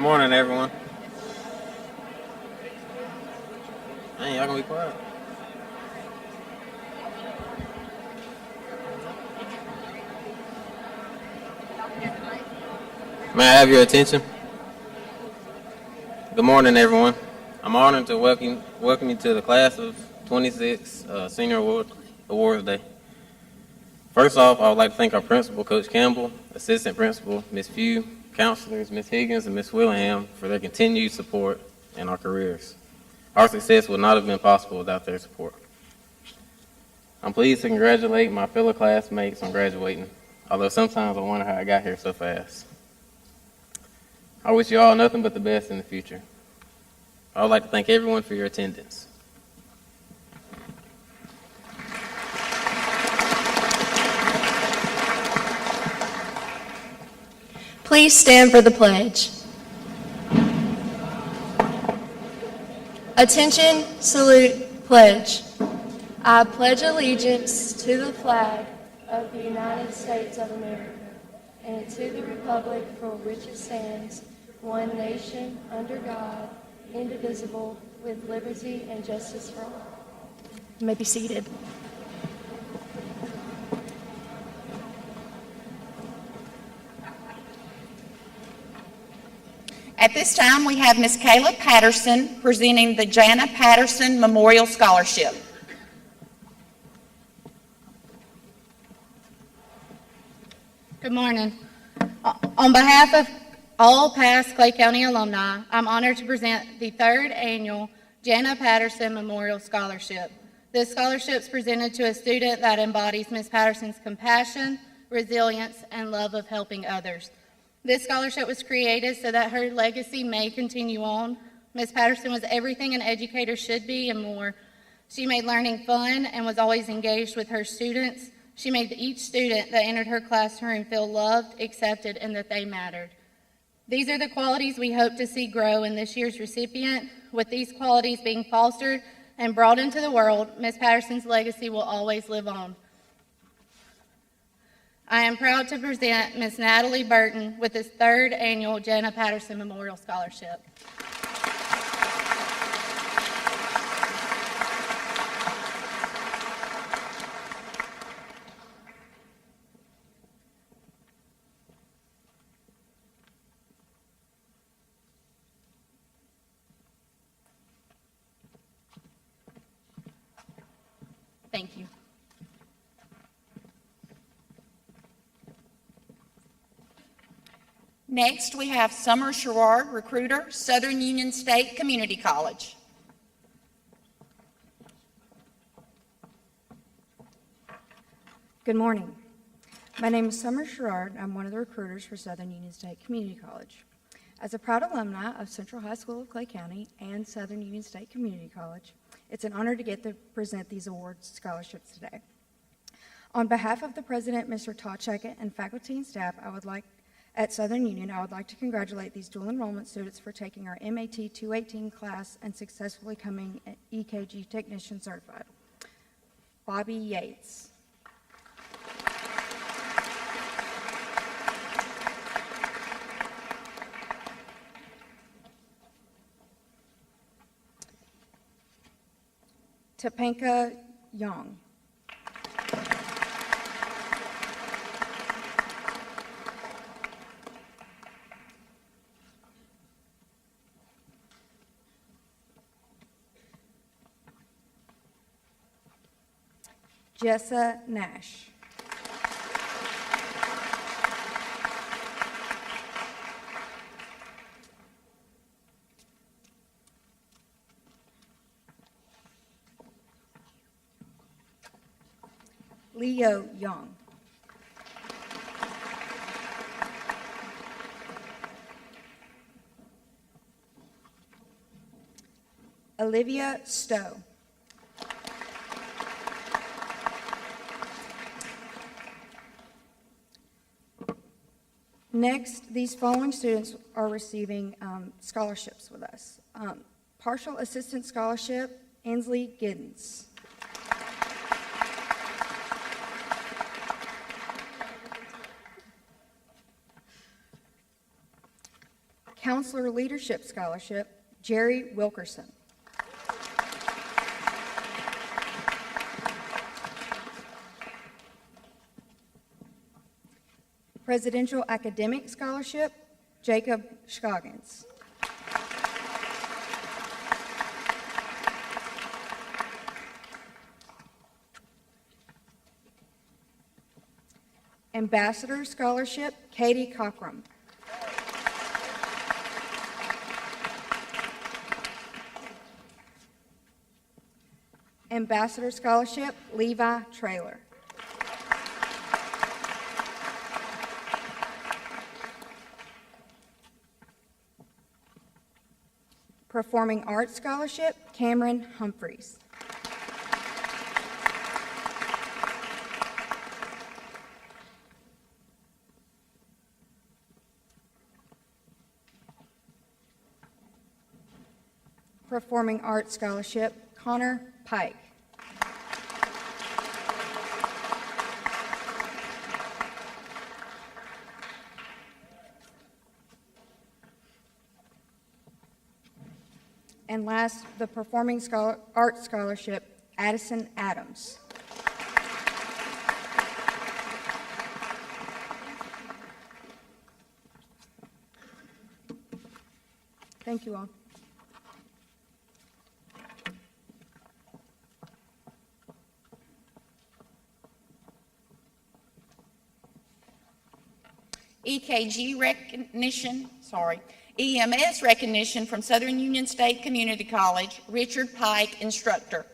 morning, everyone. Hey, y'all gonna be quiet? May I have your attention? Good morning, everyone. I'm honored to welcome you to the class of 26 Senior Awards Day. First off, I would like to thank our principal, Coach Campbell, assistant principal, Ms. Few, counselors, Ms. Higgins, and Ms. Willingham for their continued support in our careers. Our success would not have been possible without their support. I'm pleased to congratulate my fellow classmates on graduating, although sometimes I wonder how I got here so fast. I wish you all nothing but the best in the future. I would like to thank everyone for your attendance. Please stand for the pledge. Attention, salute, pledge. I pledge allegiance to the flag of the United States of America and to the republic for which it stands, one nation, under God, indivisible, with liberty and justice for all. You may be seated. At this time, we have Ms. Kayla Patterson presenting the Jana Patterson Memorial Scholarship. Good morning. On behalf of all past Clay County alumni, I'm honored to present the third annual Jana Patterson Memorial Scholarship. This scholarship is presented to a student that embodies Ms. Patterson's compassion, resilience, and love of helping others. This scholarship was created so that her legacy may continue on. Ms. Patterson was everything an educator should be and more. She made learning fun and was always engaged with her students. She made each student that entered her classroom feel loved, accepted, and that they mattered. These are the qualities we hope to see grow in this year's recipient. With these qualities being fostered and brought into the world, Ms. Patterson's legacy will always live on. I am proud to present Ms. Natalie Burton with this third annual Jana Patterson Memorial Scholarship. Thank you. Next, we have Summer Sherrard, recruiter, Southern Union State Community College. Good morning. My name is Summer Sherrard. I'm one of the recruiters for Southern Union State Community College. As a proud alumni of Central High School of Clay County and Southern Union State Community College, it's an honor to get to present these awards scholarships today. On behalf of the president, Mr. Todd Checkett, and faculty and staff, at Southern Union, I would like to congratulate these dual enrollment students for taking our MAT 218 class and successfully becoming EKG technician certified. Bobby Yates. Topeka Young. Jessa Nash. Leo Young. Olivia Stowe. Next, these following students are receiving scholarships with us. Partial Assistant Scholarship, Ainsley Giddens. Counselor Leadership Scholarship, Jerry Wilkerson. Presidential Academic Scholarship, Jacob Scoggins. Ambassador Scholarship, Katie Cockrum. Ambassador Scholarship, Levi Traylor. Performing Arts Scholarship, Cameron Humphreys. Performing Arts Scholarship, Connor Pike. And last, the Performing Arts Scholarship, Addison Adams. Thank you all. EMS recognition from Southern Union State Community College, Richard Pike, instructor.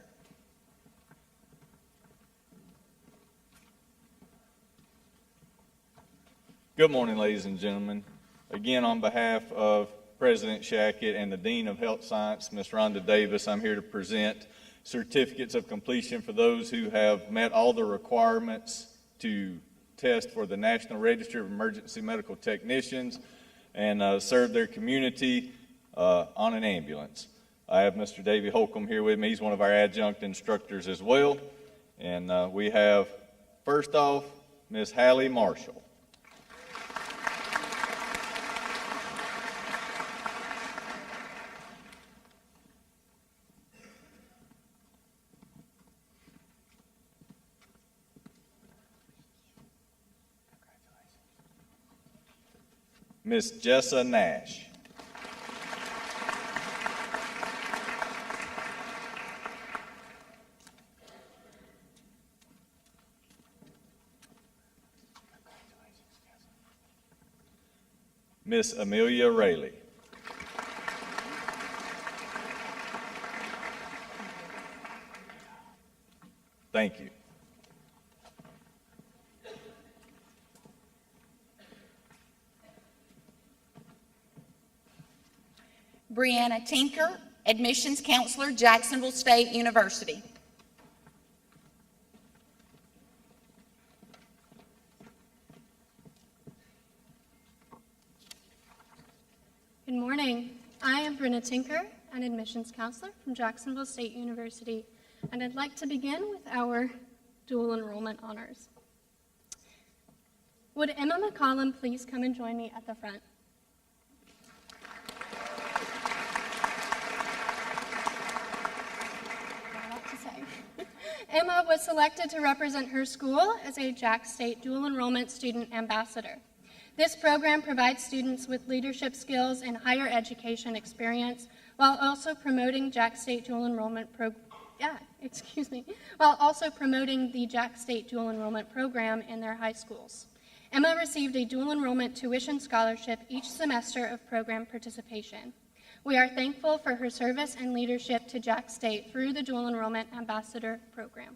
Good morning, ladies and gentlemen. Again, on behalf of President Shackett and the Dean of Health Science, Ms. Rhonda Davis, I'm here to present certificates of completion for those who have met all the requirements to test for the National Register of Emergency Medical Technicians and serve their community on an ambulance. I have Mr. Davey Holcomb here with me. He's one of our adjunct instructors as well. And we have, first off, Ms. Hallie Marshall. Miss Jessa Nash. Miss Amelia Rayleigh. Thank you. Brianna Tinker, admissions counselor, Jacksonville State University. Good morning. I am Brenna Tinker, an admissions counselor from Jacksonville State University, and I'd like to begin with our dual enrollment honors. Would Emma McCollum please come and join me at the front? Emma was selected to represent her school as a Jack State Dual Enrollment Student Ambassador. This program provides students with leadership skills and higher education experience while also promoting Jack State Dual Enrollment while also promoting the Jack State Dual Enrollment Program in their high schools. Emma received a dual enrollment tuition scholarship each semester of program participation. We are thankful for her service and leadership to Jack State through the Dual Enrollment Ambassador Program.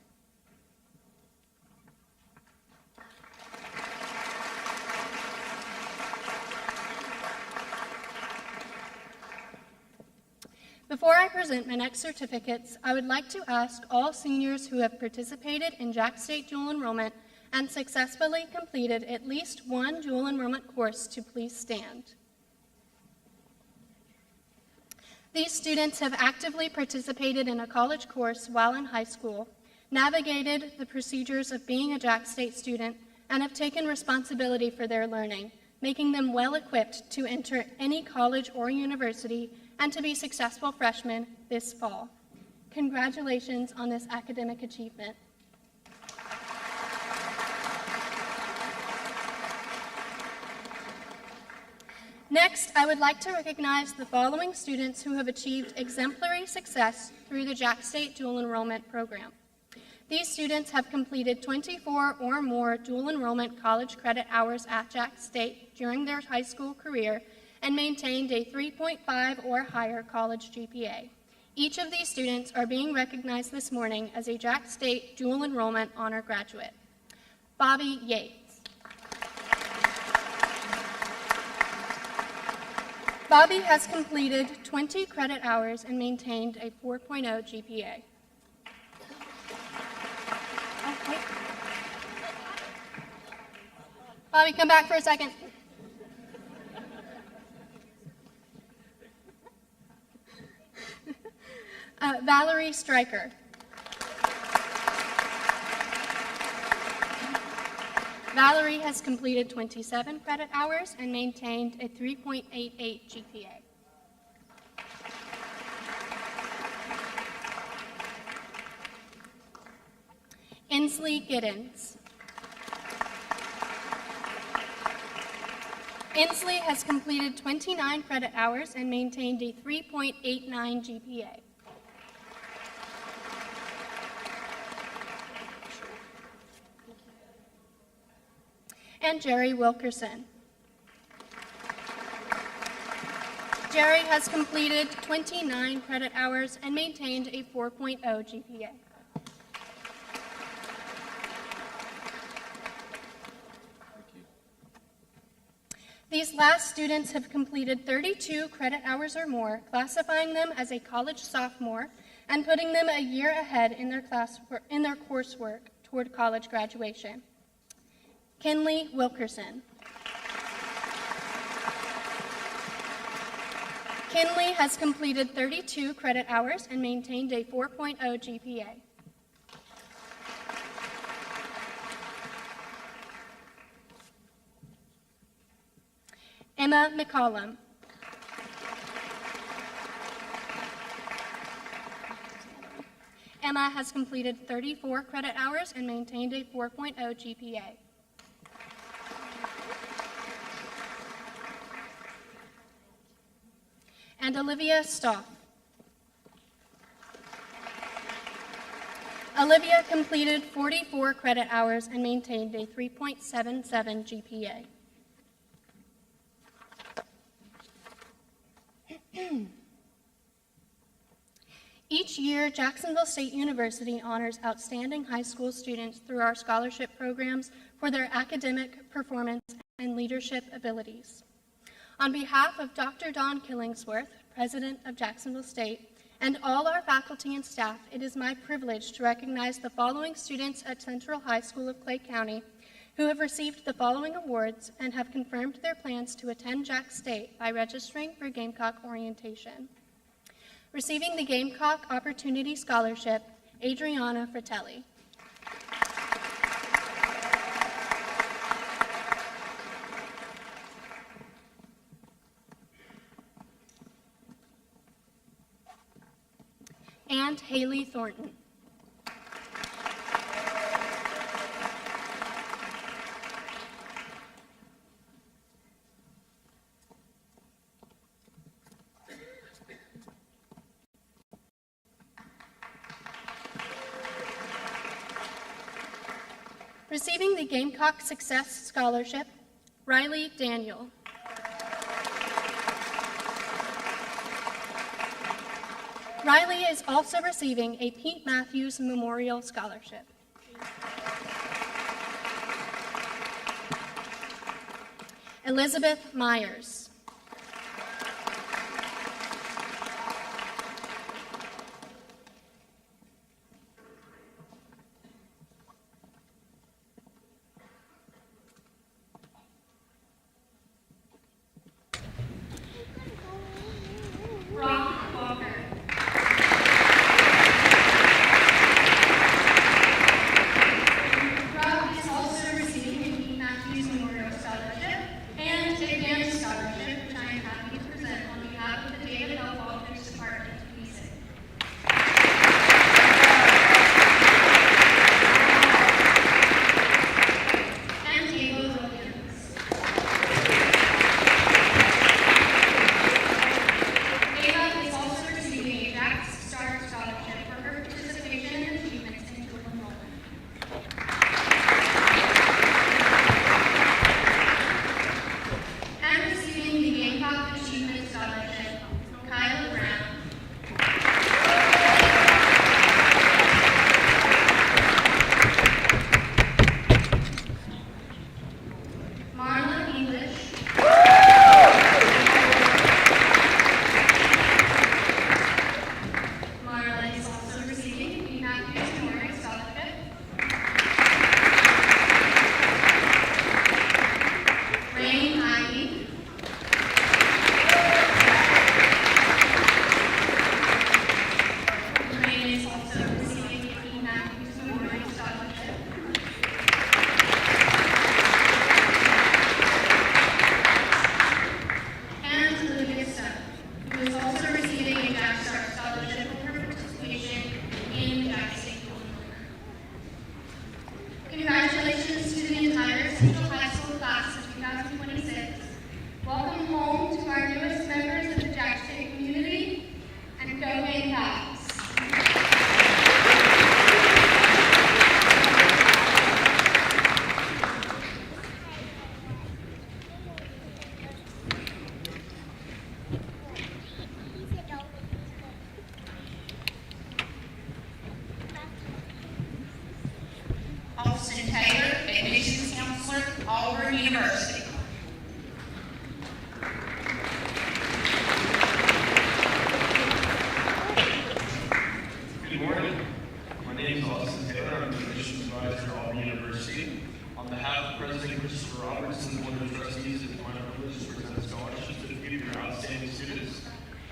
Before I present my next certificates, I would like to ask all seniors who have participated in Jack State Dual Enrollment and successfully completed at least one dual enrollment course to please stand. These students have actively participated in a college course while in high school, navigated the procedures of being a Jack State student, and have taken responsibility for their learning, making them well-equipped to enter any college or university and to be successful freshmen this fall. Congratulations on this academic achievement. Next, I would like to recognize the following students who have achieved exemplary success through the Jack State Dual Enrollment Program. These students have completed 24 or more dual enrollment college credit hours at Jack State during their high school career and maintained a 3.5 or higher college GPA. Each of these students are being recognized this morning as a Jack State Dual Enrollment Honor Graduate. Bobby Yates. Bobby has completed 20 credit hours and maintained a 4.0 GPA. Oh, wait. Bobby, come back for a second. Valerie Stryker. Valerie has completed 27 credit hours and maintained a 3.88 GPA. Inslee Giddens. Inslee has completed 29 credit hours and maintained a 3.89 GPA. And Jerry Wilkerson. Jerry has completed 29 credit hours and maintained a 4.0 GPA. These last students have completed 32 credit hours or more, classifying them as a college sophomore and putting them a year ahead in their coursework toward college graduation. Kinley Wilkerson. Kinley has completed 32 credit hours and maintained a 4.0 GPA. Emma McCollum. Emma has completed 34 credit hours and maintained a 4.0 GPA. And Olivia Stoff. Olivia completed 44 credit hours and maintained a 3.77 GPA. Each year, Jacksonville State University honors outstanding high school students through our scholarship programs for their academic performance and leadership abilities. On behalf of Dr. Dawn Killingsworth, President of Jacksonville State, and all our faculty and staff, it is my privilege to recognize the following students at Central High School of Clay County who have received the following awards and have confirmed their plans to attend Jack State by registering for Gamecock orientation. Receiving the Gamecock Opportunity Scholarship, Adriana Fratelli. And Haley Thornton. Receiving the Gamecock Success Scholarship, Riley Daniel. Riley is also receiving a Pete Matthews Memorial Scholarship. Elizabeth Myers. And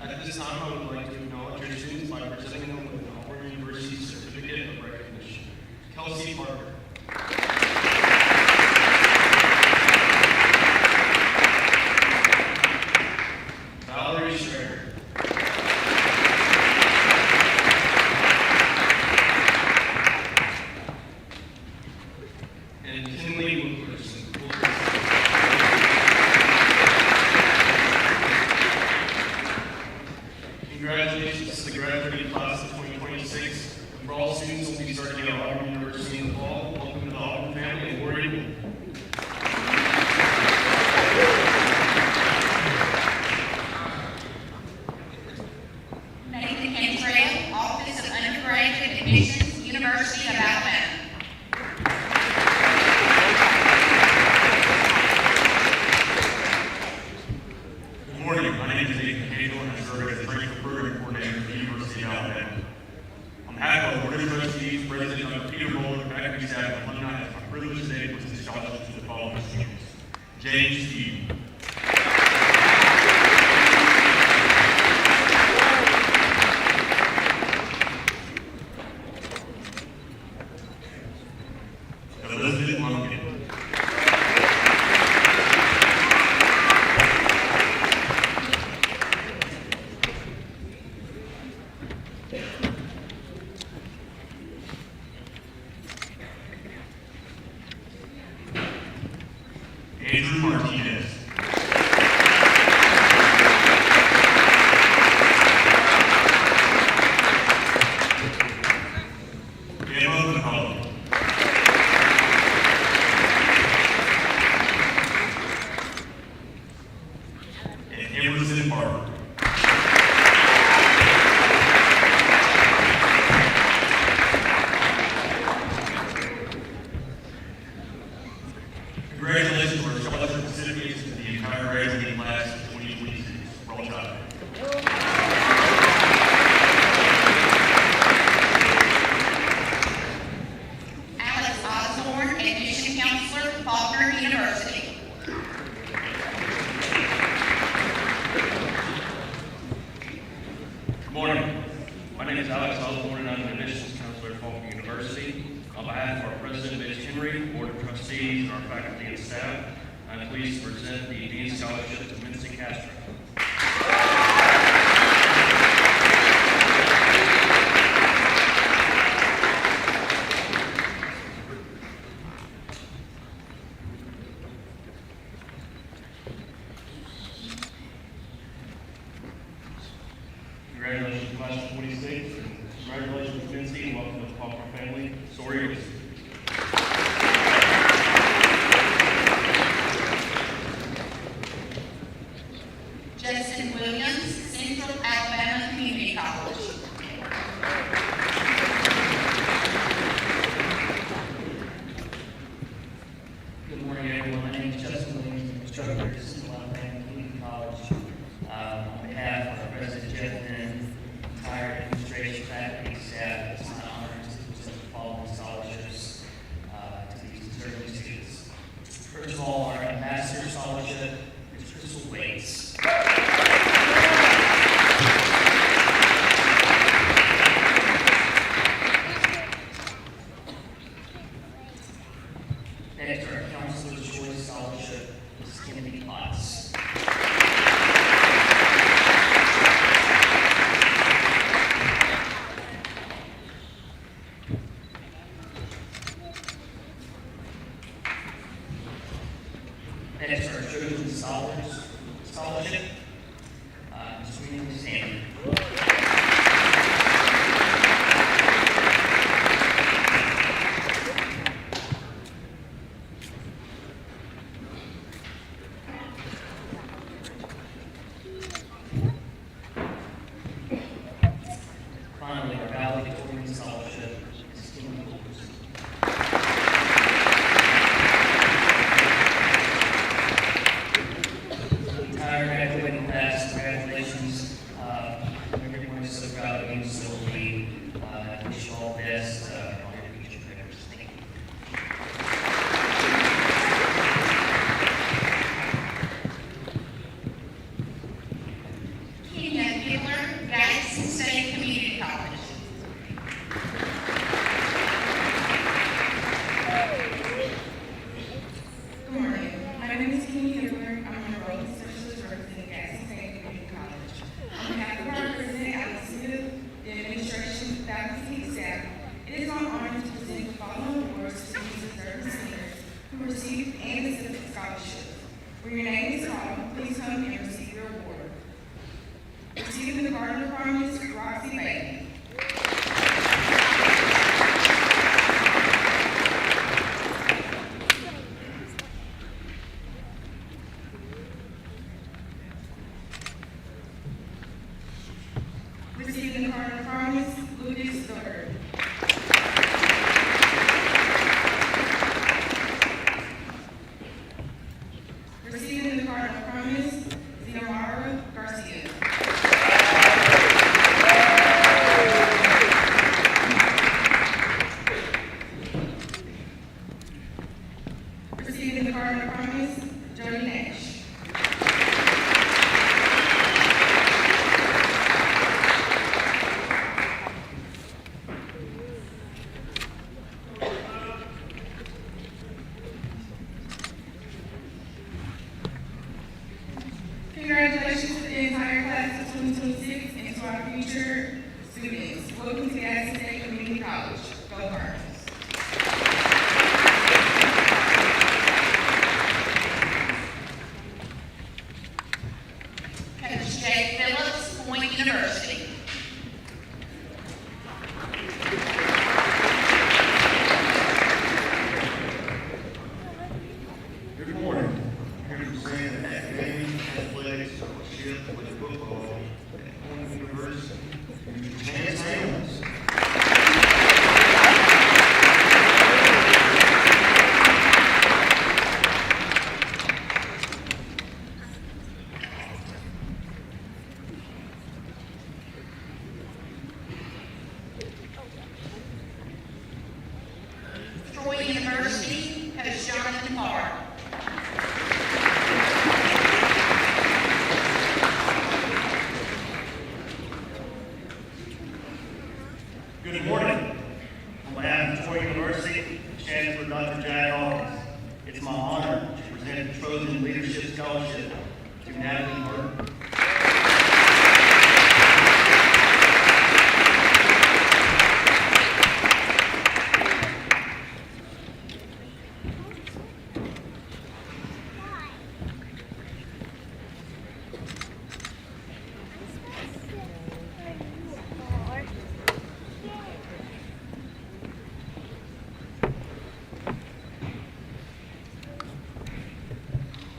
At this time, I would like to acknowledge your students by presenting them with an Auburn University Certificate of Recognition. Kelsey Parker. Valerie Schrader. And Kinley Wilkerson. Congratulations to the graduating class of 2026. For all students who will be starting at Auburn University in the fall, welcome to the Auburn family and War Eagle. Nathan Cantrell, Office of Undergraduate Admissions, University of Alabama. Good morning. My name is Nathan Cagle, and I serve as the Transfer Program Coordinator for the University of Alabama. On behalf of the Board of Trustees, President Dr. Peter Moeller, faculty, staff, and alumni, it's my privilege today to present scholarships to the following students. James Steve. Elizabeth Logan. Andrew Martinez. Emma McCollum. And Emerson Barber. Congratulations to our scholarship recipients and the entire graduating class of 2026. Roll Tide. Alex Osborne, Admission Counselor, Faulkner University. Good morning. My name is Alex Osborne, and I'm an admissions counselor at Faulkner University. On behalf of our president, Mitch Henry, board of trustees, and our faculty and staff, I'm pleased to present the Dean Scholarship to Mincy Castro. Congratulations, class of 26, and congratulations, Mincy, and welcome to the Faulkner family. Sorry. Justin Williams, Central Alabama Community College. Good morning, everyone. My name is Justin Williams, I'm instructor at Central Alabama Community College. On behalf of our President Jeff Finn, entire administration, faculty, staff, it's my honor to present the following scholarships to these deserving students. First of all, our Ambassador Scholarship is Crystal Waits. Next, our Counselor's Choice Scholarship is Kennedy Potts. Next, our Chosen Scholars Scholarship, Sweeney Sandy. Finally, our valedictorian scholarship is Kim Wilkerson. The entire graduating class, congratulations. Everyone is so proud of you, so we wish you all the best on your future careers. Thank you. Kenya Receiving the Garden of Promise, Roxy Bailey. Receiving the Garden of Promise, Lucas Stoddard. Receiving the Garden of Promise, Xiomara Garcia. Receiving the Garden of Promise, Jody Nash. Congratulations to the entire class of 2026 and to our future students. Welcome to Gadsden State Community College. Go Birds. Coach Jay Phillips, Point University. Good morning. I'm here to present academic, athletics, scholarship with football at Point University. Chance Hamels. Troy University, Coach Jonathan Carr. Good morning. On behalf of Troy University, Chancellor Dr. Jack Hawkins, it's my honor to present the Trojan Leadership Scholarship to Natalie Burton.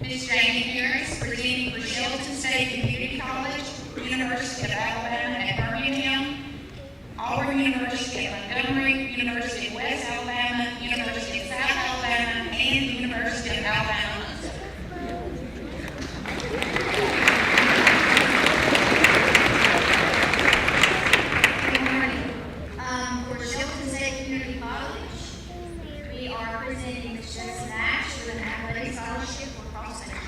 Ms. Jamie Harris, presenting for Shelton State Community College, University of Alabama at Birmingham, Auburn University at Montgomery, University of West Alabama, University of South Alabama, and the University of Alabama. Good morning. For Shelton State Community College, we are presenting Ms. Jess Nash with an athletic scholarship for cross country.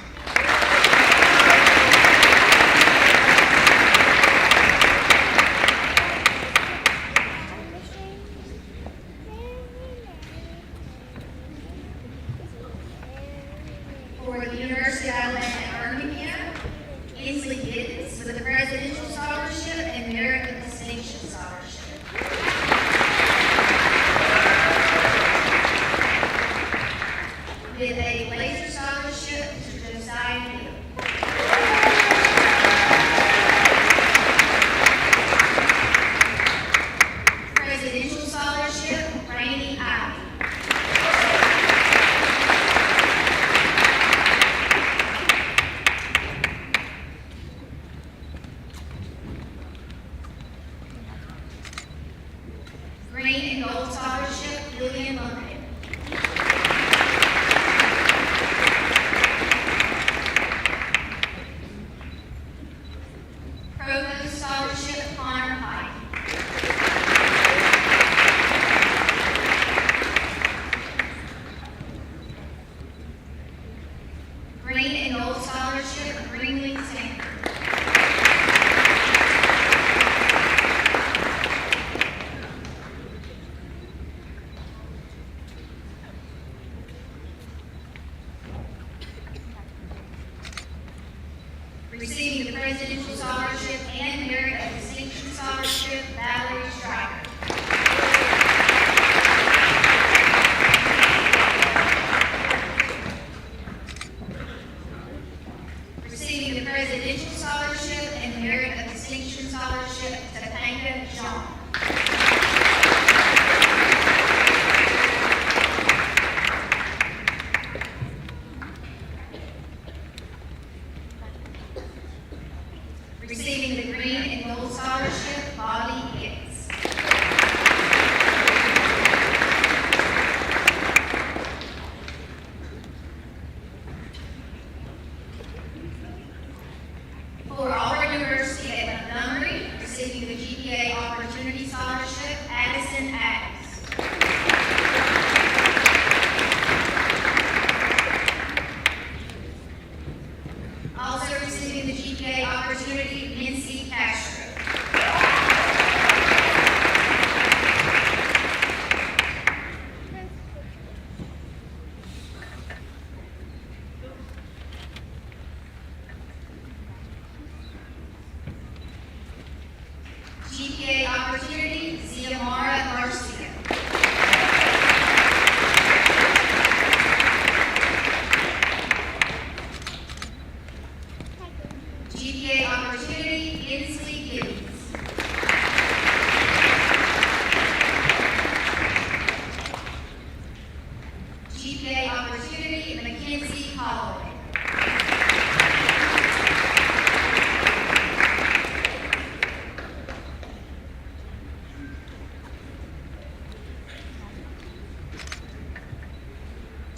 Opportunity, Ziamara Garcia. GPA Opportunity, Inslee Gibbons. GPA Opportunity, Mackenzie Holloway.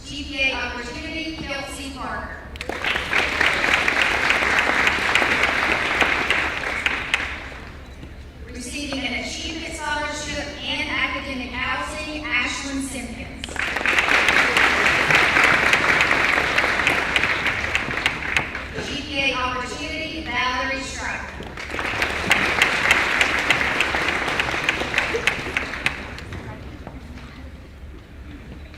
GPA Opportunity, Kelsey Parker. Receiving an Achievement Scholarship and Academic Housing, Ashlyn Simpkins. GPA Opportunity, Valerie Stryker.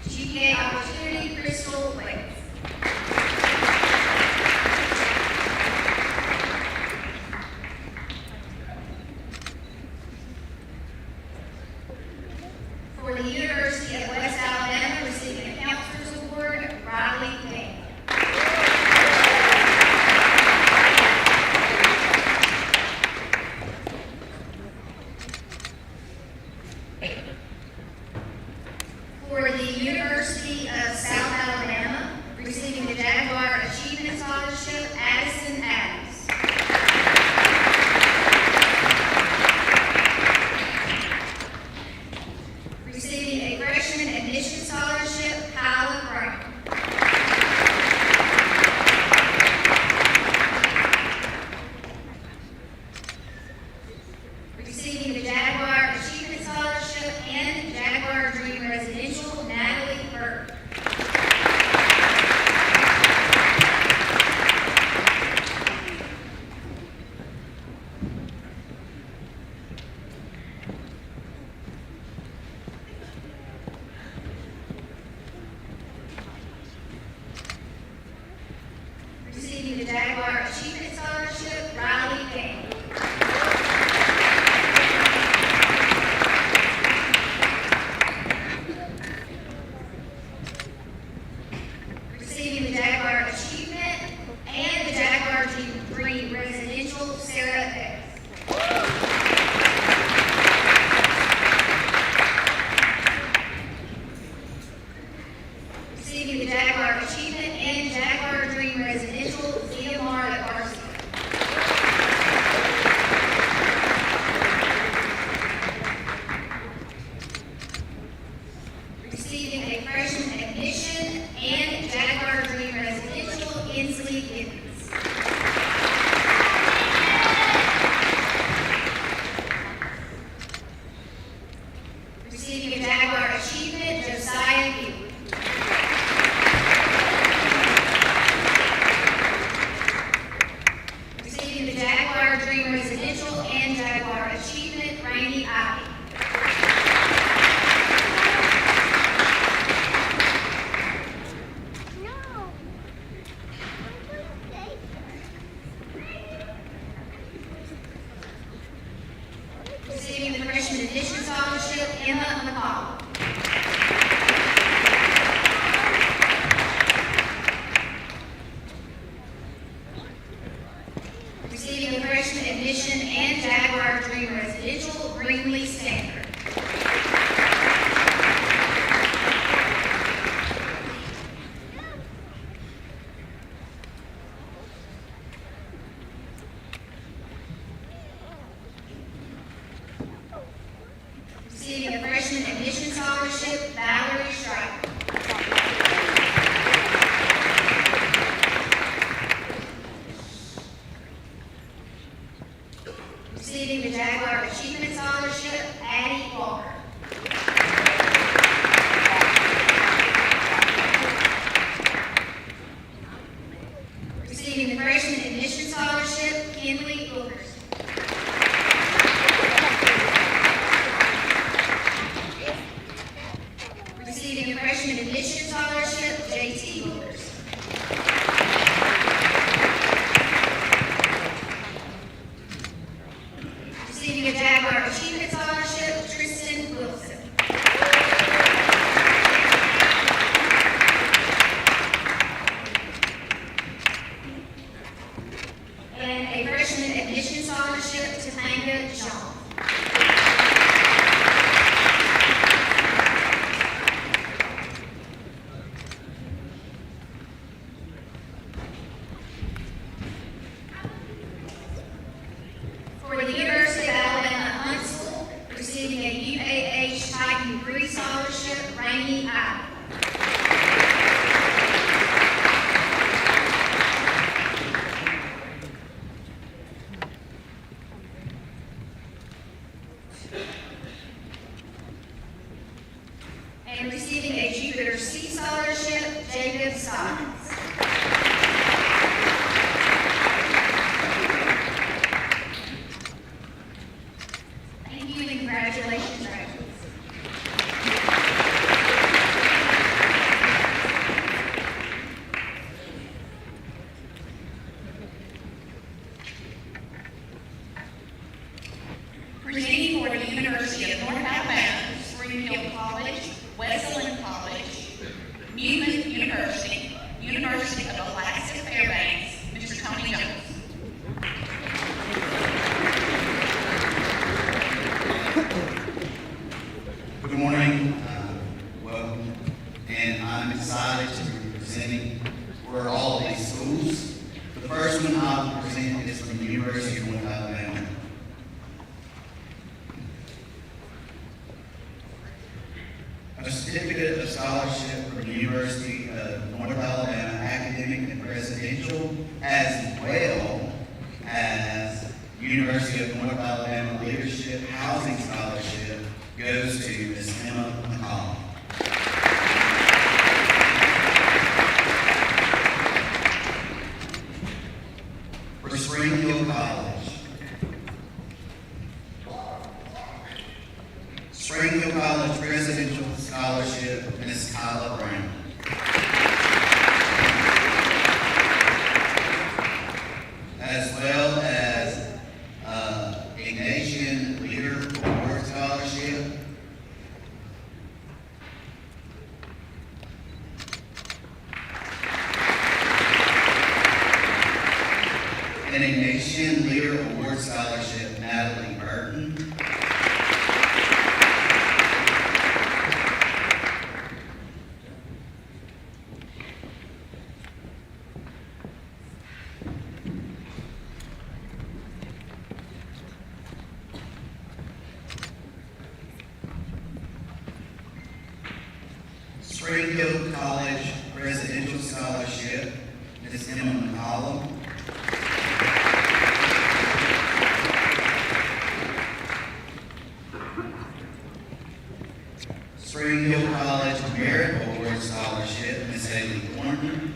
GPA Opportunity, Crystal Waits. For the University of West Alabama, receiving a Counselor's Award, Riley Payne. For the University of South Alabama, receiving the Jaguar Achievement Scholarship, Addison Adams. Receiving a Freshman Admission Scholarship, Kyla Brown. Receiving the Jaguar Achievement Scholarship and Jaguar Dream Residential, Natalie Burke. Receiving the Jaguar Achievement Scholarship, Riley Payne. Receiving the Jaguar Achievement and the Jaguar Dream Residential, Sarah Beck. Receiving the Jaguar Achievement and Jaguar Dream Residential, Ziamara Garcia. Receiving a Freshman Admission and Jaguar Dream Residential, Inslee Gibbons. Receiving a Jaguar Achievement, Josiah Hewitt. Receiving the Jaguar Dream Residential and Jaguar Achievement, Rainey Ivy. Receiving the Freshman Admission Scholarship, Emma McCall. Receiving the Freshman Admission and Jaguar Dream Residential, Brinley Stanford. Receiving a Freshman Admission Scholarship, Valerie Stryker. Receiving the Jaguar Achievement Scholarship, Addie Walker. Receiving the Freshman Admission Scholarship, Kinley Wilkerson. Receiving a Freshman Admission Scholarship, J.T. Wilkerson. Receiving a Jaguar Achievement Scholarship, David Shaw. For the University of Alabama Huntsville, receiving a UAH Titan III scholarship, Rainey I. And receiving a Jupiter C scholarship, Jacob Stockings. Thank you and congratulations, graduates. Presenting for the University of North Alabama, Springfield College, Wesleyan College, Newman University, University of Alaska Fairbanks, Mr. Tony Jones. Good morning, welcome, and I'm excited to be presenting for all of these schools. The first one I'll present is from the University of North Alabama. A certificate of scholarship from the University of North Alabama, academic and presidential, as well as University of North Alabama Leadership Housing Scholarship goes to Ms. Emma McCollum. For Springfield College, Springfield College Presidential Scholarship, Ms. Kyla Brown. As well as a Nation Leader Award Scholarship, and a Nation Leader Award Scholarship, Natalie Burton. Springfield College Presidential Scholarship, Ms. Emma McCollum. Springfield College Merit Award Scholarship, Ms. Haley Thornton.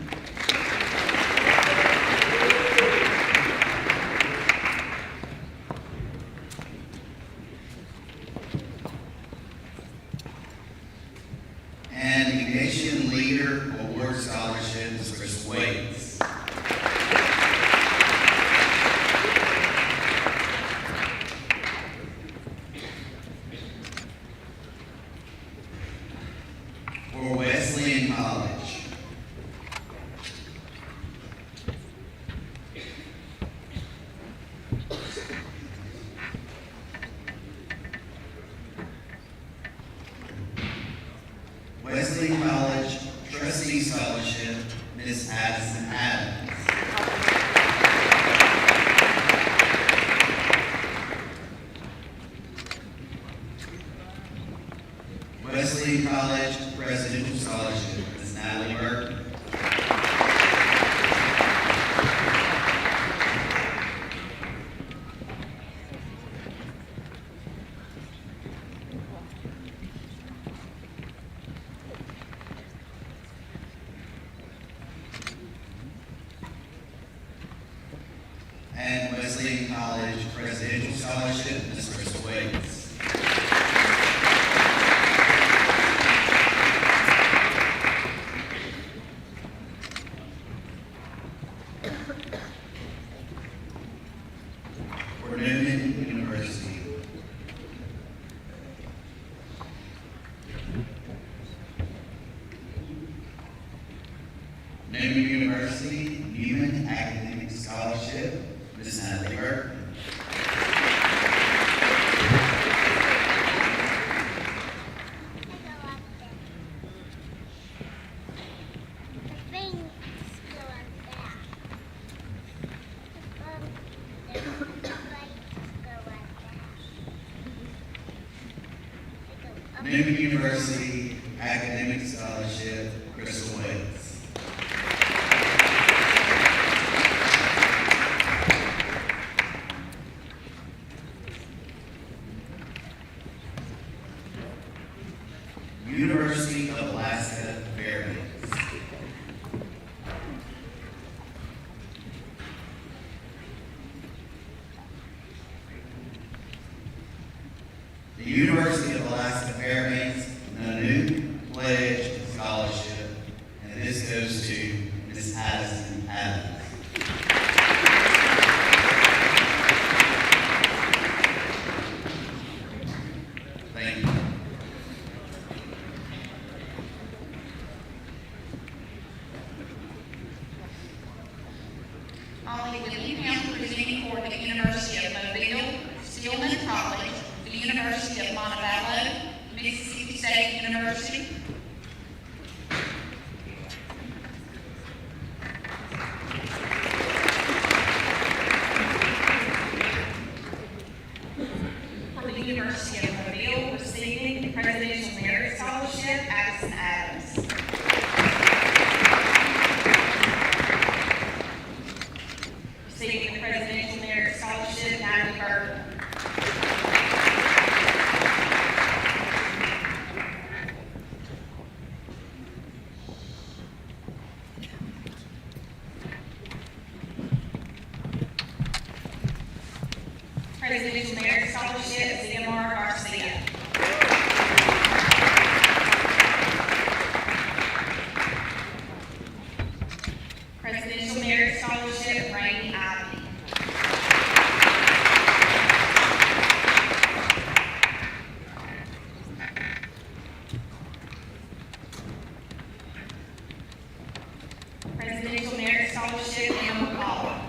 And the Nation Leader Award Scholarship is Chris Waits. For Wesleyan College, Wesleyan College Trustee Scholarship, Ms. Addison Adams. Wesleyan College Presidential Scholarship, Ms. Natalie Burton. And Wesleyan College Presidential Scholarship, Ms. Chris Waits. For Newman University, Newman University Newman Academic Scholarship, Ms. Natalie Burton. Newman University Academic Scholarship, Crystal Wales. University of Alaska, Fairbanks. The University of Alaska, Fairbanks, Nanook Pledge Scholarship, and this goes to Ms. Addison Adams. Thank you. Ollie, will you now presenting for the University of Mobile, Stillman College, the University of Montevallo, Mississippi State University? For the University of Mobile, receiving the Presidential Merit Scholarship, Addison Adams. Receiving the Presidential Merit Scholarship, Natalie Burton. Presidential Merit Scholarship, Zimar Garcia. Presidential Merit Scholarship, Rainey Ivy. Presidential Merit Scholarship, Emma McCall.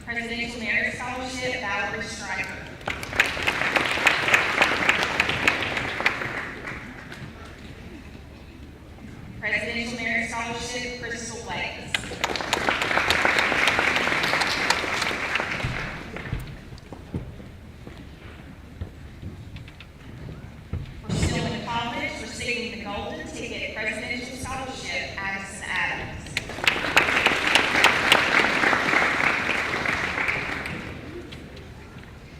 Presidential Merit Scholarship, Valerie Stryker. Presidential Merit Scholarship, Crystal Lakes. For Stillman College, receiving the Golden Ticket Presidential Scholarship, Addison Adams.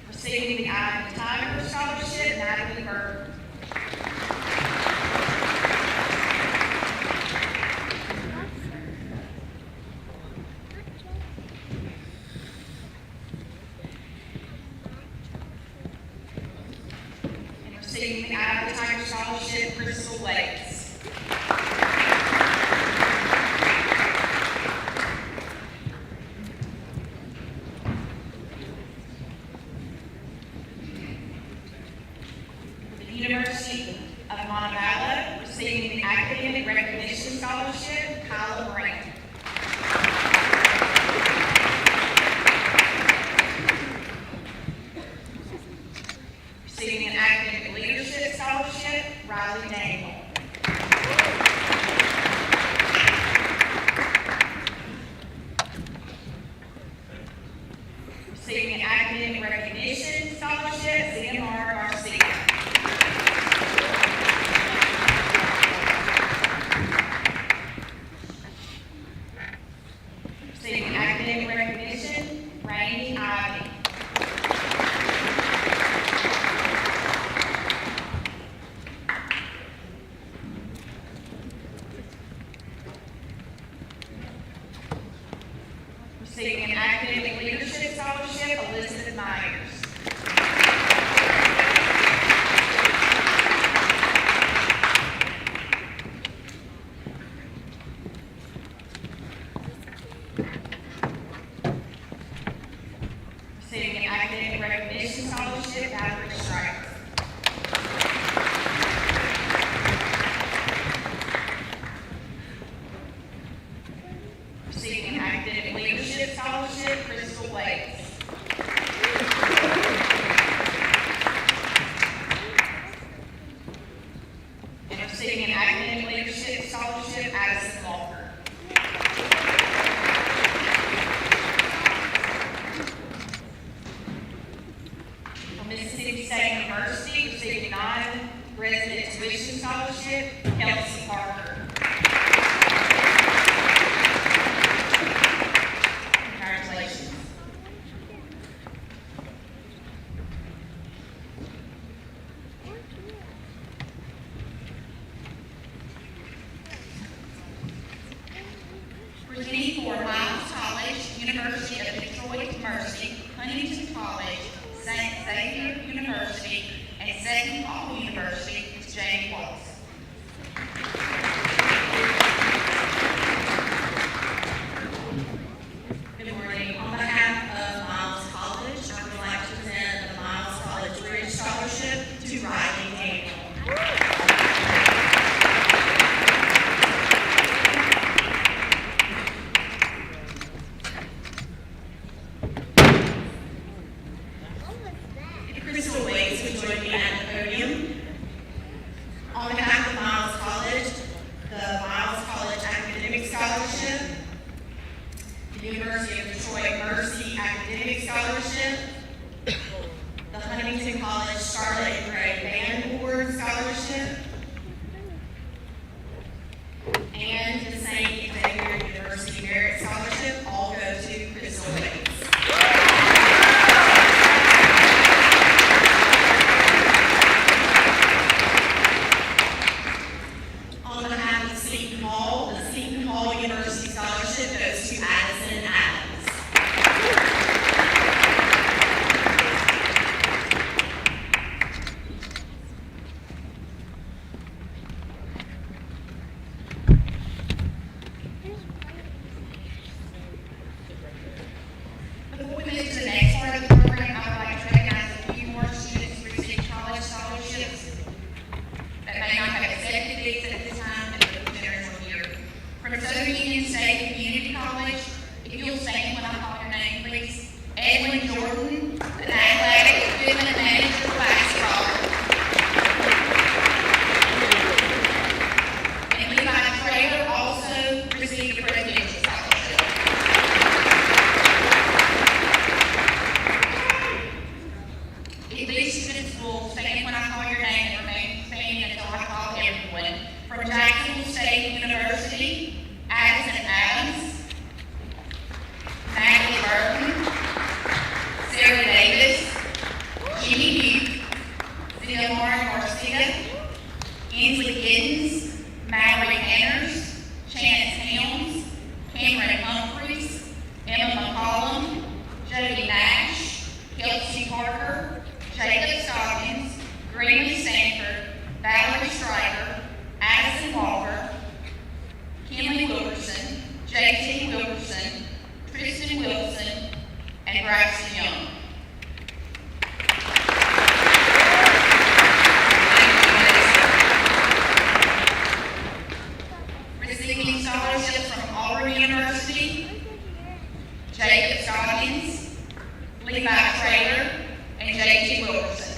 Receiving the Eye of the Tiger Scholarship, Natalie Burton. And receiving the Eye of the Tiger Scholarship, Crystal Lakes. The University of Montevallo, receiving the Academic Recognition Scholarship, Kyla Grant. Receiving an Academic Leadership Scholarship, Riley Daniel. Receiving an Academic Recognition Scholarship, Zimar Garcia. Receiving academic recognition, Rainey Ivy. Receiving an academic leadership scholarship, Elizabeth Myers. Receiving an academic recognition scholarship, Valerie Stryker. Receiving an academic leadership scholarship, Crystal Lakes. And receiving an academic leadership scholarship, Addison Walker. Xavier University and Seton Hall University, Ms. Jane Wallace. Good morning. On behalf of Miles College, I would like to present the Miles College Bridge Scholarship to Riley Daniel. Crystal Waits would join me at the podium. On behalf of Miles College, the Miles College Academic Scholarship, the University of Detroit Mercy Academic Scholarship, the Huntington College Charlotte and Gray Band Award Scholarship, and the St. Xavier University Merit Scholarship all go to Crystal Waits. On behalf of Seton Hall, the Seton Hall University Scholarship goes to Addison Adams. Before we move to the next part of the program, I would like to recognize a few more students who received college scholarships that may not have accepted these at this time, but the presenters were here. From Southern Union State Community College, if you'll stand when I call your name, please. Edwin Jordan, an athletic equipment manager for basketball. And Levi Traylor also received a presidential scholarship. If these students will stand when I call your name and remain standing until I call everyone. From Jacksonville State University, Addison Adams, Natalie Burton, Sarah Davis, Jimmy Duke, Ziomara Garcia, Ainsley Giddens, Mallory Hanners, Chance Helms, Cameron Humphreys, Emma McCollum, Jody Nash, Kelsey Parker, Jacob Scoggins, Greenlee Sanford, Valerie Stryker, Addison Walker, Kinley Wilkerson, J.T. Wilkerson, Tristan Wilson, and Braxton Young. Receiving scholarships from Auburn University, Jacob Scoggins, Levi Traylor, and J.T. Wilkerson.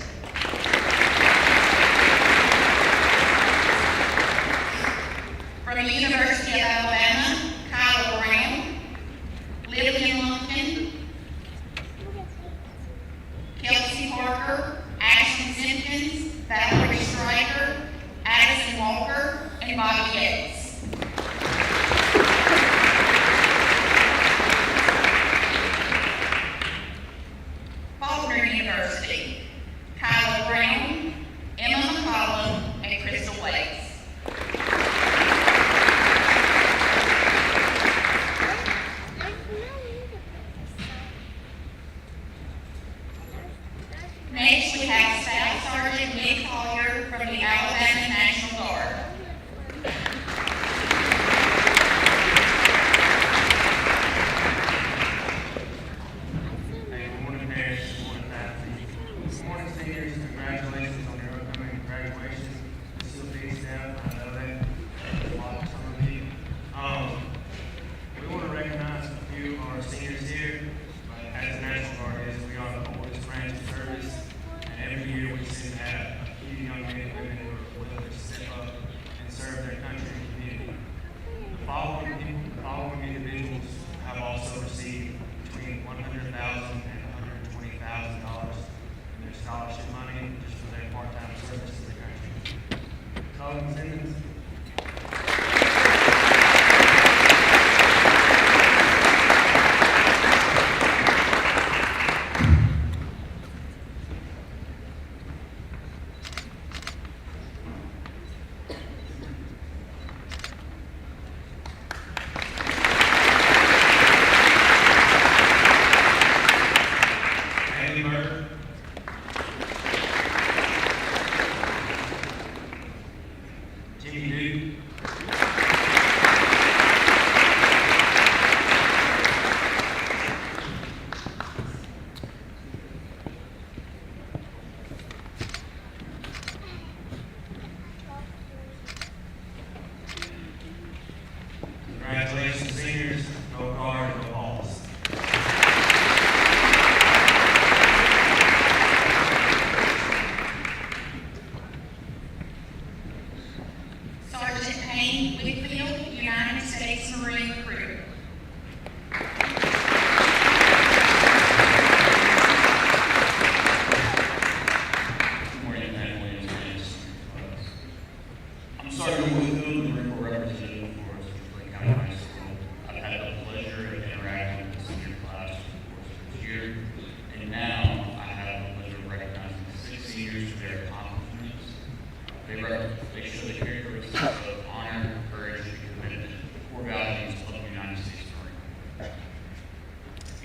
From the University of Alabama, Kyle Brown, Lillian Lumpkin, Kelsey Parker, Ashton Simpkins, Valerie Stryker, Addison Walker, and Bobby Yates. Faulkner University, Kyle Brown, Emma McCollum, and Crystal Waits. Next, we have Staff Sergeant Nick Collier from the Alabama National Guard. Hey, good morning, parents. Good morning, faculty. Good morning, seniors. Congratulations on your upcoming graduation. It's still big step. I know that. That's a lot for some of you. We want to recognize a few of our seniors here. As the National Guard is, we are the oldest branch of service, and every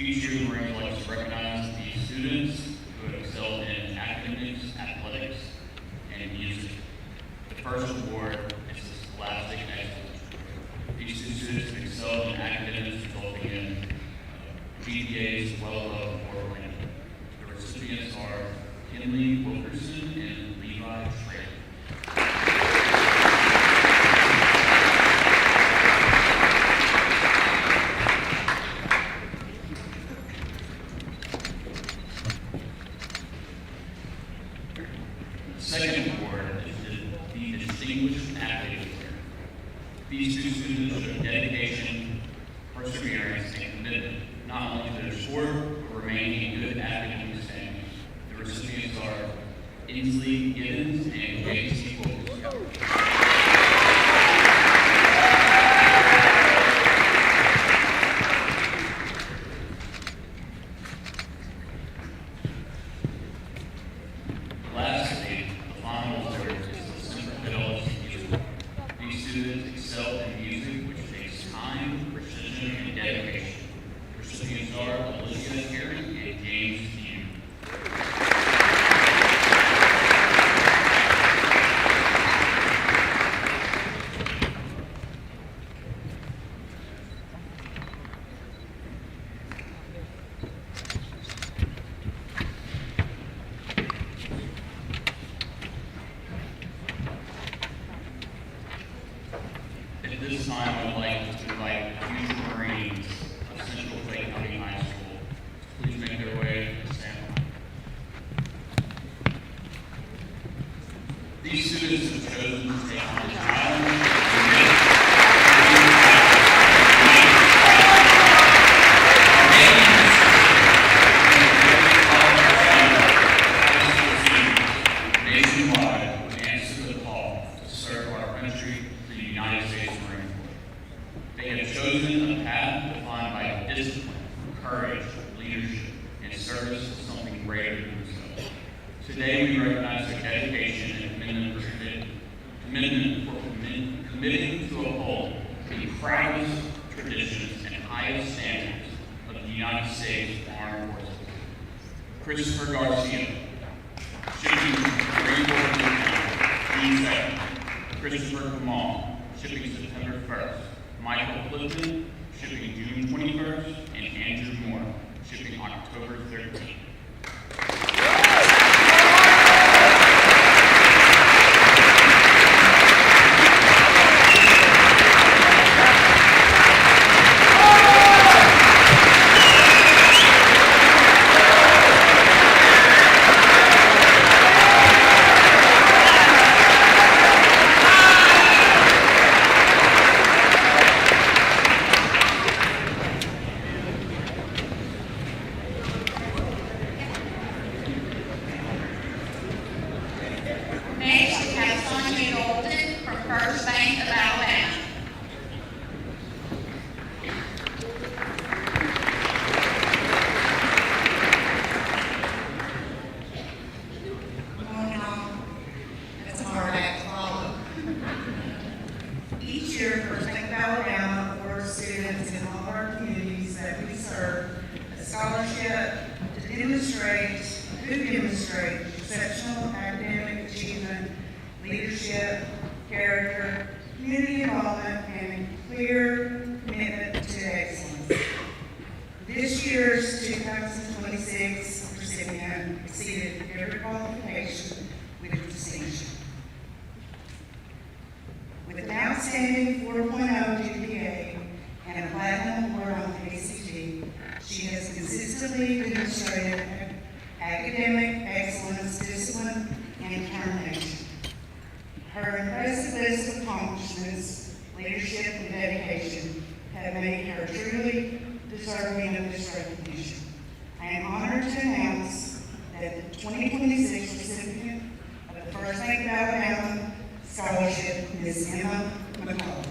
Each year, the Marines like to recognize the students who have excelled in academics, athletics, and music. The first award is the Scholastic Excellence Award. These two students have excelled in academics, resulting in GPAs well above 4.0. The recipients are Kinley Wilkerson and Levi Trey. The second award is the Distinguished Athlete Award. These two students showed dedication, perseverance, and commitment, not only to their sport, but remaining in good academic standing. The recipients are Inslee Gibbons and J.C. Wilkes. Lastly, the final award is the Central Fidelis Music Award. These students excel in music, which takes time, precision, and dedication. The recipients are Olivia Carey and James Hugh. At this time, I would like to invite future Marines of Central Clay County High School to please make their way to the stand line. These students have chosen to take on the challenge nationwide with answer to the call to serve our country, the United States Marine Corps. They have chosen a path defined by discipline, courage, leadership, and service to something greater than themselves. Today, we recognize their dedication and commitment for committing to uphold the proudest traditions and highest standards of the United States Armed Forces. Christopher Garcia, shipping Marine Corps June 2nd. Christopher Kamal, shipping September 1st. Michael Clifton, shipping June 21st. And Andrew Moore, shipping October 13th. Next, we have Sonia Dalton from First Bank of Alabama. Good morning, all. It's a hard act to follow. Each year, First Bank of Alabama awards students in all of our communities that we serve a scholarship to demonstrate exceptional academic achievement, leadership, character, community involvement, and a clear commitment to excellence. This year's 2026 recipient exceeded every qualification with distinction. With an outstanding 4.0 GPA and a platinum award on the ACT, she has consistently demonstrated academic excellence, discipline, and determination. Her impressive list of accomplishments, leadership, and dedication have made her truly deserving of this recognition. I am honored to announce that the 2026 recipient of the First Bank of Alabama Scholarship, Ms. Emma McCullough.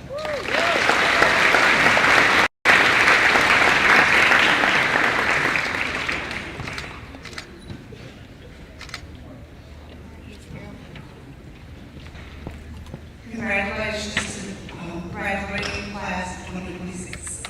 Congratulations to graduating class of 2026.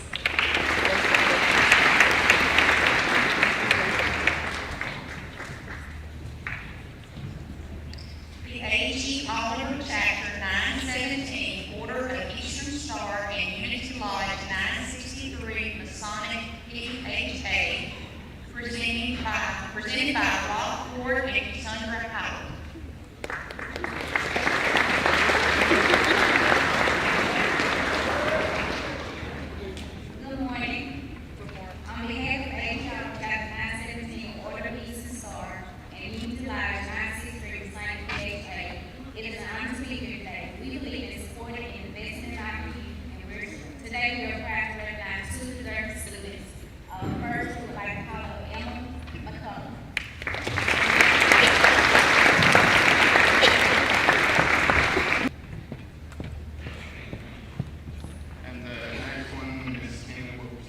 Award and Cassandra Howard. Good morning. On behalf of HR Chapter 917, Order of East and Star, and Youth July 963, St. PHA, it is an honor to be here today. We believe in supporting and investing in our youth, and today we are proud to recognize two deserving students. First, we would like to call up Emma McCullough. And the next one is Tina Wilkes.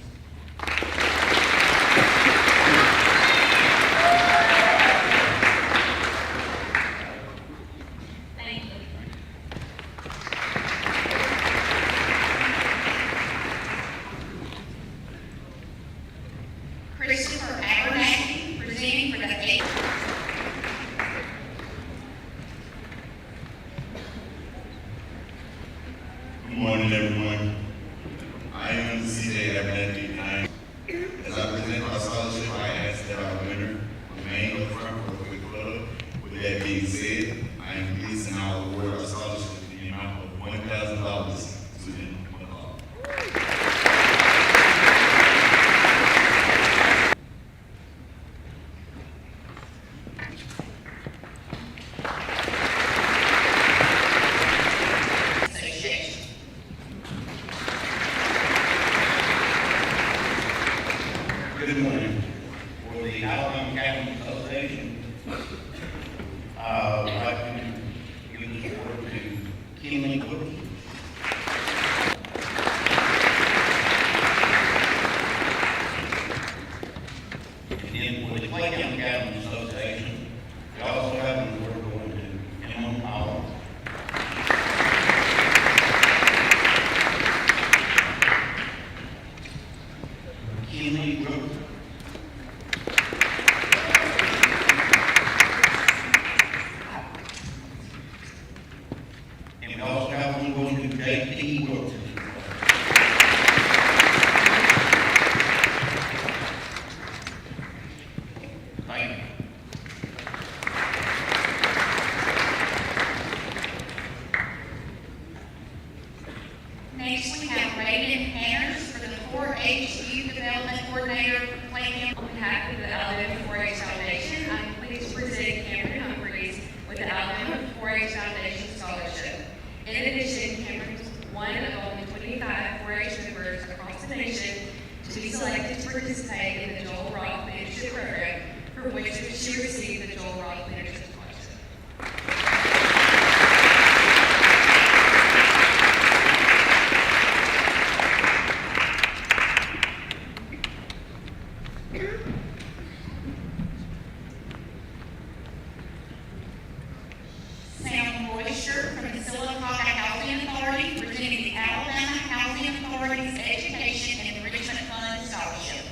Thank you. Christopher Abernathy, presenting for the 8th. Good morning, everyone. I am C.J. Abernathy, and as I present my scholarship, I ask that our winner remain up front for a quick photo. With that being said, I am pleased to now award our scholarship in the amount of $1,000 to Emma McCullough. Association. Good morning. For the Alabama County Association, I'd like to give this award to Kenley Wood. And then for the Clay County County Association, we also have an award going to Emma Howard. Kenley Wood. And we also have one going to J.P. Wilson. Thank you. Next, we have Raiden Hanners for the 4-H Youth Development Coordinator for Clay County. On behalf of the Alabama 4-H Foundation, I'm pleased to present Cameron Humphreys with the Alabama 4-H Foundation Scholarship. In addition, Cameron was one of only 25 4-H members across the nation to be selected to participate in the Joel Roth Leadership Program, for which she received the Joel Roth Leadership Scholarship. Sam Moisture from the Sylacauga Housing Authority, presenting the Alabama Housing Authority's Education and Enrichment Fund Scholarship.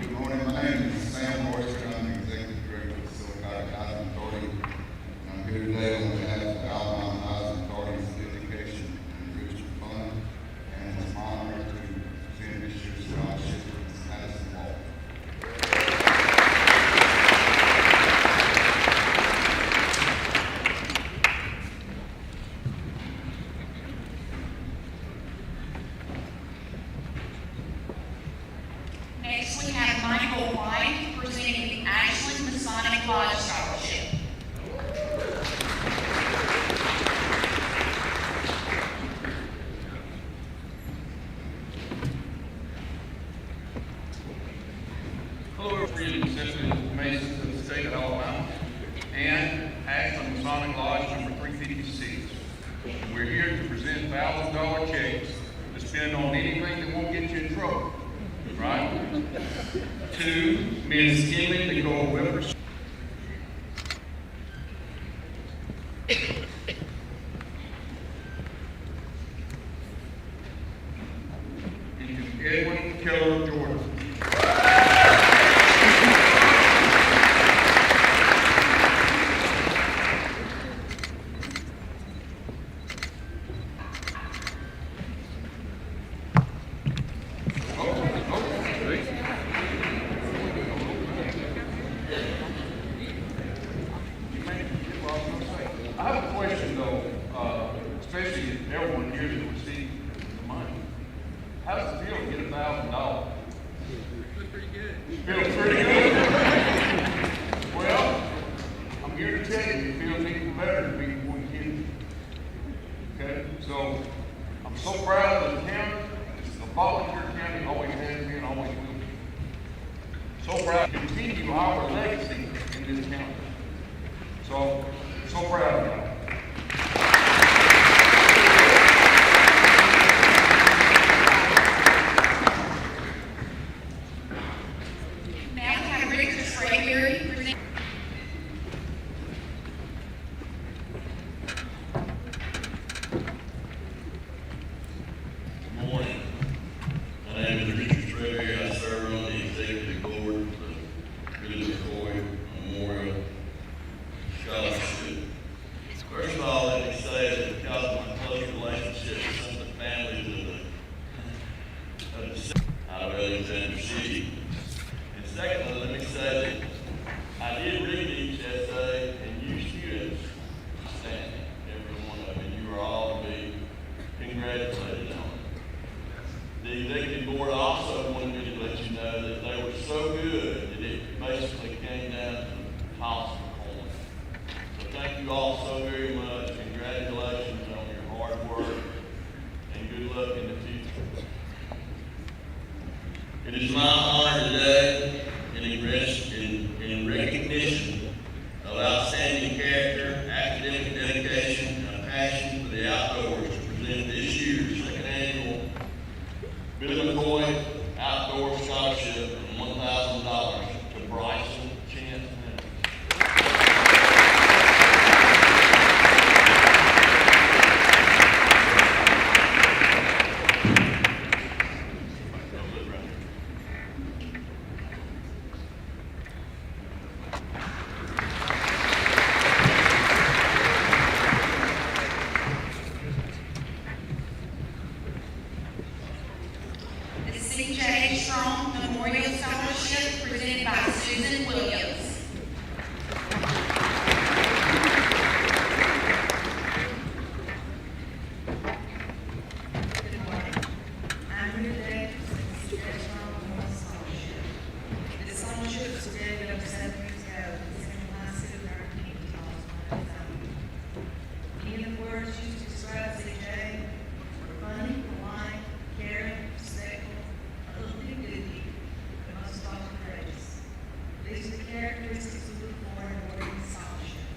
Good morning, my name is Sam Morrison, I'm the Executive Director of the Sylacauga Housing Authority. And I'm here today on behalf of the Alabama Housing Authority's Education and Enrichment Fund, and it's my honor to present this year's scholarship to Ms. Madison Walker. Next, we have Michael White, presenting the Ashland Masonic Lodge Scholarship. Hello, freedom citizens, Masons of the state of Alabama, and Ashland Masonic Lodge number 356. We're here to present $1,000 checks to spend on anything that won't get you in trouble, right? To Ms. Kimmy Nicole Weber. And to Edwin Keller Jordan. years to receive the money. How does it feel to get $1,000? Feels pretty good. Feels pretty good. Well, I'm here to tell you, it feels even better to be 40 kids. Okay, so I'm so proud of the county. It's a volunteer county, always has been, always will be. So proud to continue our legacy in this county. So proud of y'all. Now we have Richard Sprayberry present. Good morning. My name is Richard Sprayberry. I serve on the executive board for the Billy McCoy Memorial Scholarship. First of all, let me say that because of my close relationship with some of the families out of Alexander City. And secondly, let me say that I did read each essay, and you students, outstanding, every one of them, and you are all to be congratulated on it. The executive board also wanted me to let you know that they were so good that it basically came down to the toss of a coin. So thank you all so very much. Congratulations on your hard work, and good luck in the future. It is my honor today, in recognition of outstanding character, academic dedication, and a passion for the outdoors, to present this year's second annual Billy McCoy Outdoor Scholarship and $1,000 to Bryson Chance Minter. The CHSCC Memorial Scholarship presented by Susan Williams. Good morning. I'm here today to present the CHSCC Memorial Scholarship. This scholarship was created over 7 years ago in Central High School in our community college. Many of the words used to describe CJ were funny, polite, caring, respectful, a little bit goofy, but most of all courageous. These are the characteristics we look for in awarding the scholarship.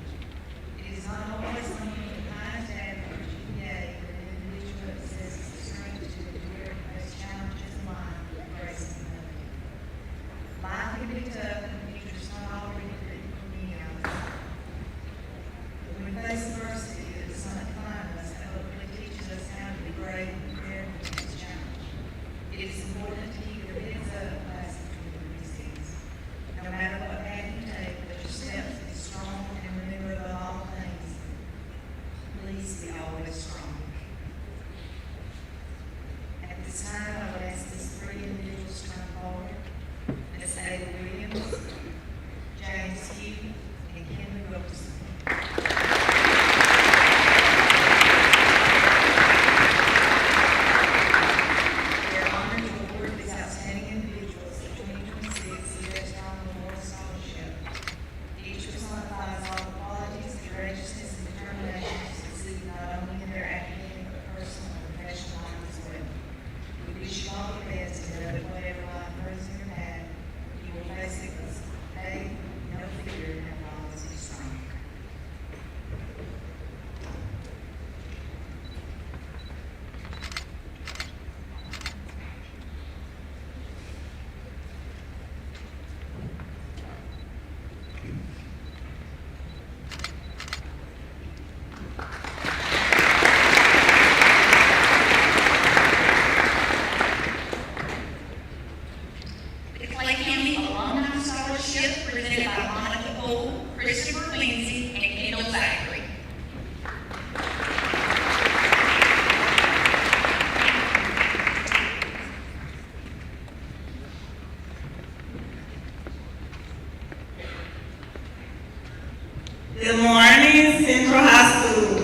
It is not always something with the highest average GPA that an individual possesses the strength to endure and face challenges in life with grace and humility. Life can be tough and the future is not already written for many of us. But when we face adversity that does not define us, it hopefully teaches us how to be brave and prepared for the next challenge. It is important to keep your heads up in classes when these things. No matter what path you take, that your steps be strong and remember above all things, please be always strong. At this time, I would ask these 3 individuals to come forward. Ms. Ada Williams, James Hugh, and Kenley Wilson. We are honored to award these outstanding individuals the 2026 CHSCC Memorial Scholarship. Each personifies all the qualities, courageousness, and determination to succeed not only in their academic but personal and professional life as well. We wish you all the best and that whatever life throws in your path, you will face it with faith, no fear, and have always be strong. The Clay County Alumni Scholarship presented by Monica Poole, Christopher Lindsay, and Kendall Zachary. Good morning, Central High School.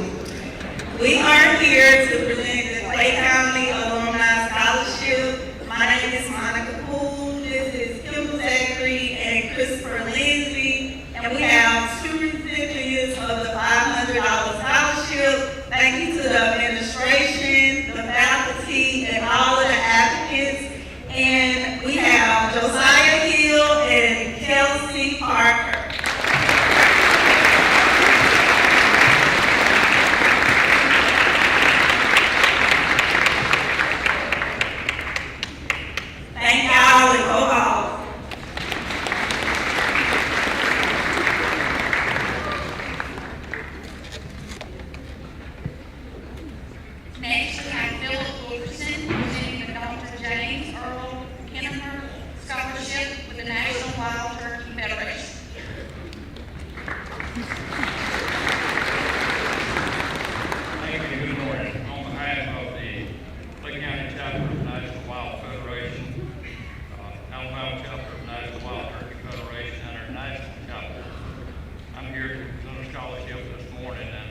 We are here to present Clay County Alumni Scholarship. My name is Monica Poole. This is Kim Zachary and Christopher Lindsay. And we have two recipients of the $500 scholarship. Thank you to the administration, the faculty, and all of the applicants. And we have Josiah Hill and Kelsey Parker. Thank y'all and go home. Next, we have Philip Wilkerson presenting the Dr. James Earl Kennemer Scholarship with the National Wild Turkey Federation. Thank you, good morning. On behalf of the Clay County chapter of the National Wild Federation, Alabama chapter of the National Wild Turkey Federation, and our national chapter, I'm here to present a scholarship this morning, and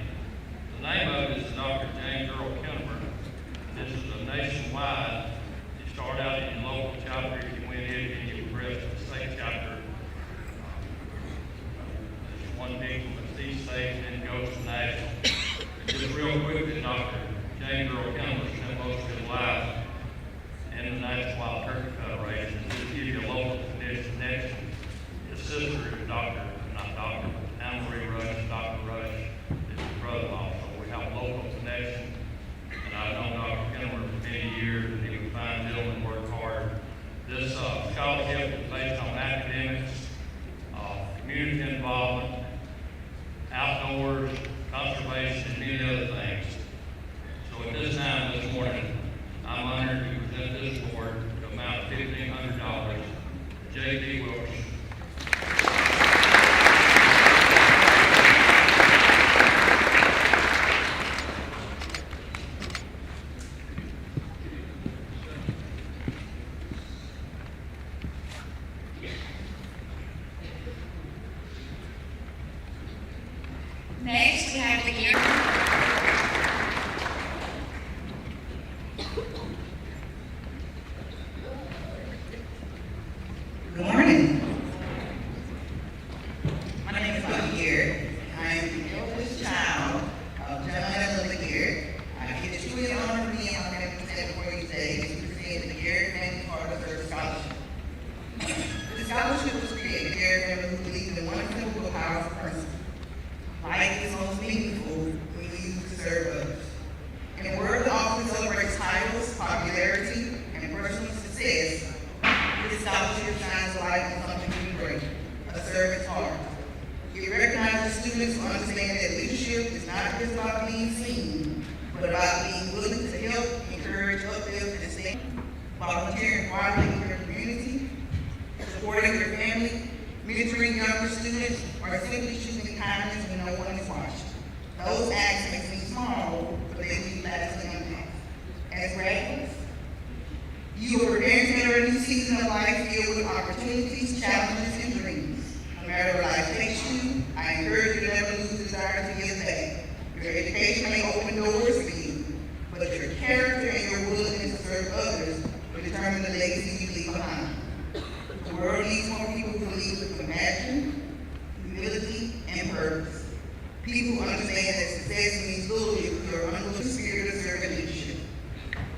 the name of it is Dr. James Earl Kennemer. This is a nationwide. You start out in your local chapter, if you win it, and you progress to the state chapter. It's one big with these states, then goes to national. Just real quickly, Dr. James Earl Kennemer spent most of his life in the National Wild Turkey Federation. Just to give you a local connection, his sister is Anna Marie Rush, Dr. Rush is his brother-in-law, so we have a local connection. And I've known Dr. Kennemer for many years, and he was a fine gentleman, worked hard. This scholarship is based on academics, community involvement, outdoors, conservation, and many other things. So at this time this morning, I'm honored to present this award to amount of $1,500 to J.D. Wilkerson. Next, we have the year. Good morning. My name is Bobby Garrett. I am the eldest child of John and Lily Garrett. It is truly an honor for me and my family to stand before you today to present the Garrett Family Carter Service Scholarship. The scholarship was created for Garrett family who believe in one simple powerful principle. Life is most meaningful when you use to serve others. In a world that often celebrates titles, popularity, and personal success, this scholarship shines a light on something really great, a service heart. It recognizes students who understand that leadership is not just about being seen, but about being willing to help, encourage, uplift, and stand, volunteering quietly in your community, supporting your family, mentoring younger students, or simply choosing kindness when no one is watching. Those acts may seem small, but they leave lasting impact. As graduates, you are preparing to enter a new season of life filled with opportunities, challenges, and dreams. No matter where life takes you, I encourage you to never lose the desire to give back. Your education may open doors for you, but your character and your willingness to serve others will determine the legacy you leave behind. The world needs more people who lead with compassion, humility, and purpose. People who understand that success means little if you are unwilling spirit of servant leadership.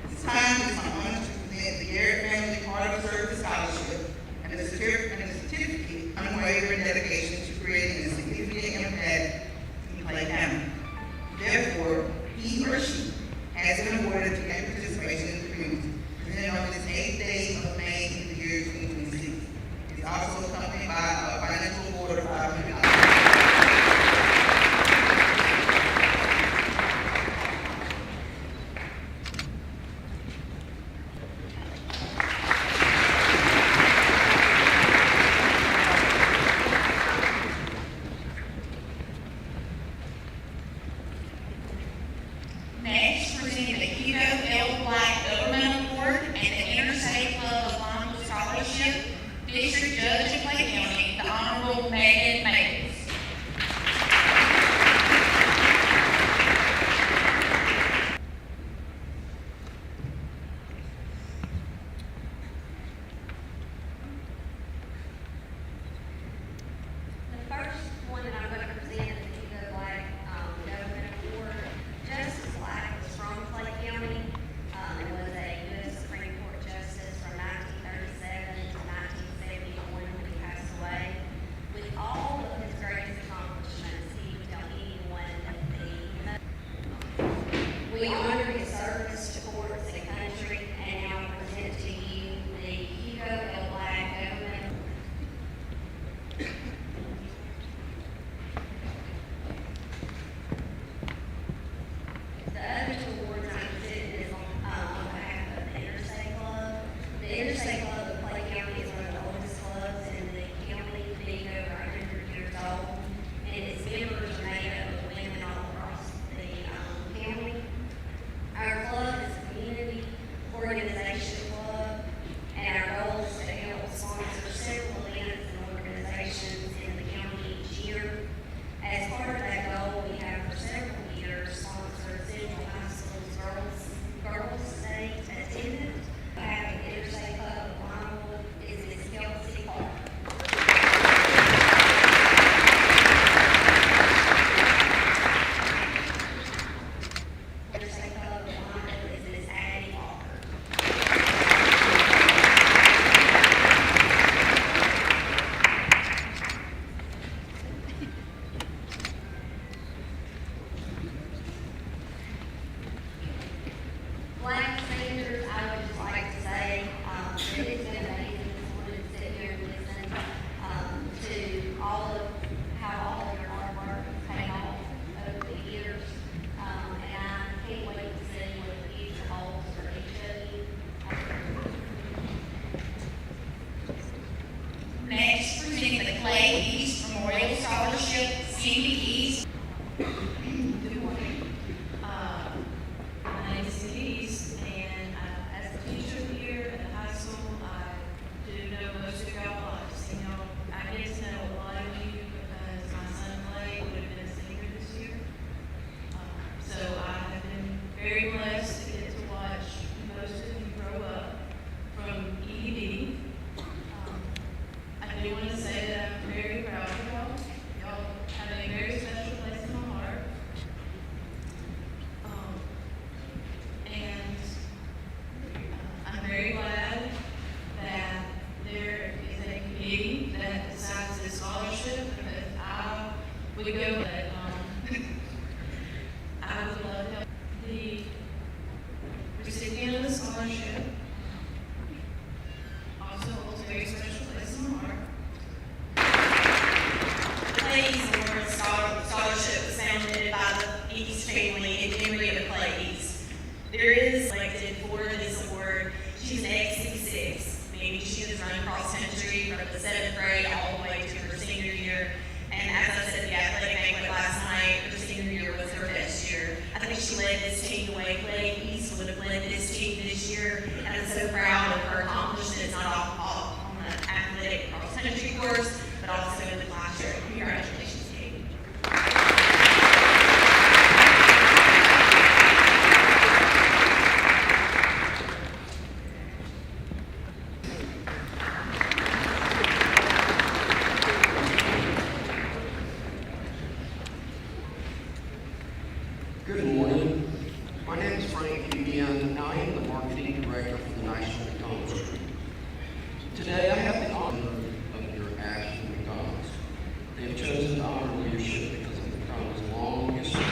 This time it is my honor to present the Garrett Family Carter Service Scholarship and the certificate unwavering dedication to creating a significant impact in Clay County. Therefore, he or she has been awarded to active participation in the community, presented on this 8th day of May in the year 2026. It's also accompanied by a financial award of $500. Next, presenting the Keto L. Black Government Award and the Interstate Club of Longwood Scholarship, District Judge of Clay County, the Honorable Megan Mays. There is selected for this award. She's an XC6, meaning she has run cross country from the 7th grade all the way to her senior year. And as I said, the athletic banquet last night, her senior year was her best year. I think she led this team the way Clay East would have led this team this year. And I'm so proud of her accomplishments, not all on the athletic cross country course, but also in the classroom. Congratulations, Kate. Good morning. My name is Frank Union, and I am the Marketing Director for the National McDonald's Group. Today I have the honor of your Ashland McDonald's. They have chosen to honor leadership because of McDonald's long history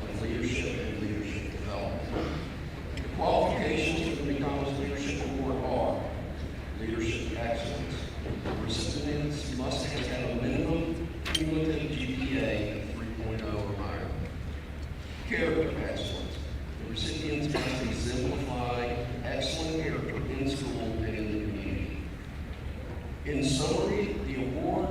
of leadership and leadership development. The qualifications for the McDonald's Leadership Award are leadership excellence. Recipients must have a minimum cumulative GPA of 3.0 or higher. Character excellence. The recipients must exemplify excellent character in school and in the community. In summary, the award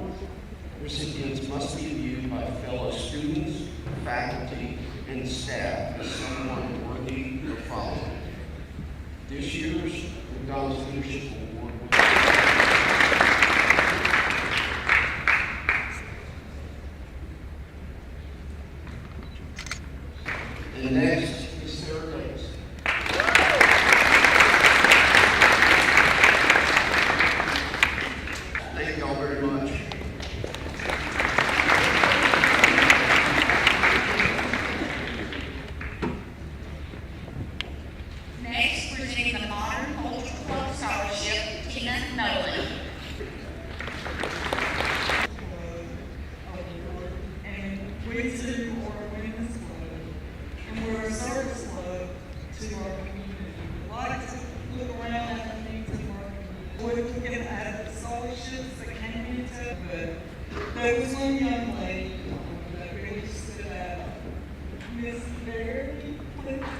recipients must be viewed by fellow students, faculty, and staff as someone worthy of following. This year's McDonald's Leadership Award and next is Sarah Davis. Thank you all very much. Next, presenting the Modern Cultural Club Scholarship, Tina Nolan. And we too are a women's club, and we're a service club to our community. We like to look around at the needs of our community. We're looking at the scholarships that came into it, but there was one young lady that really stood out. Miss Barry Clinton.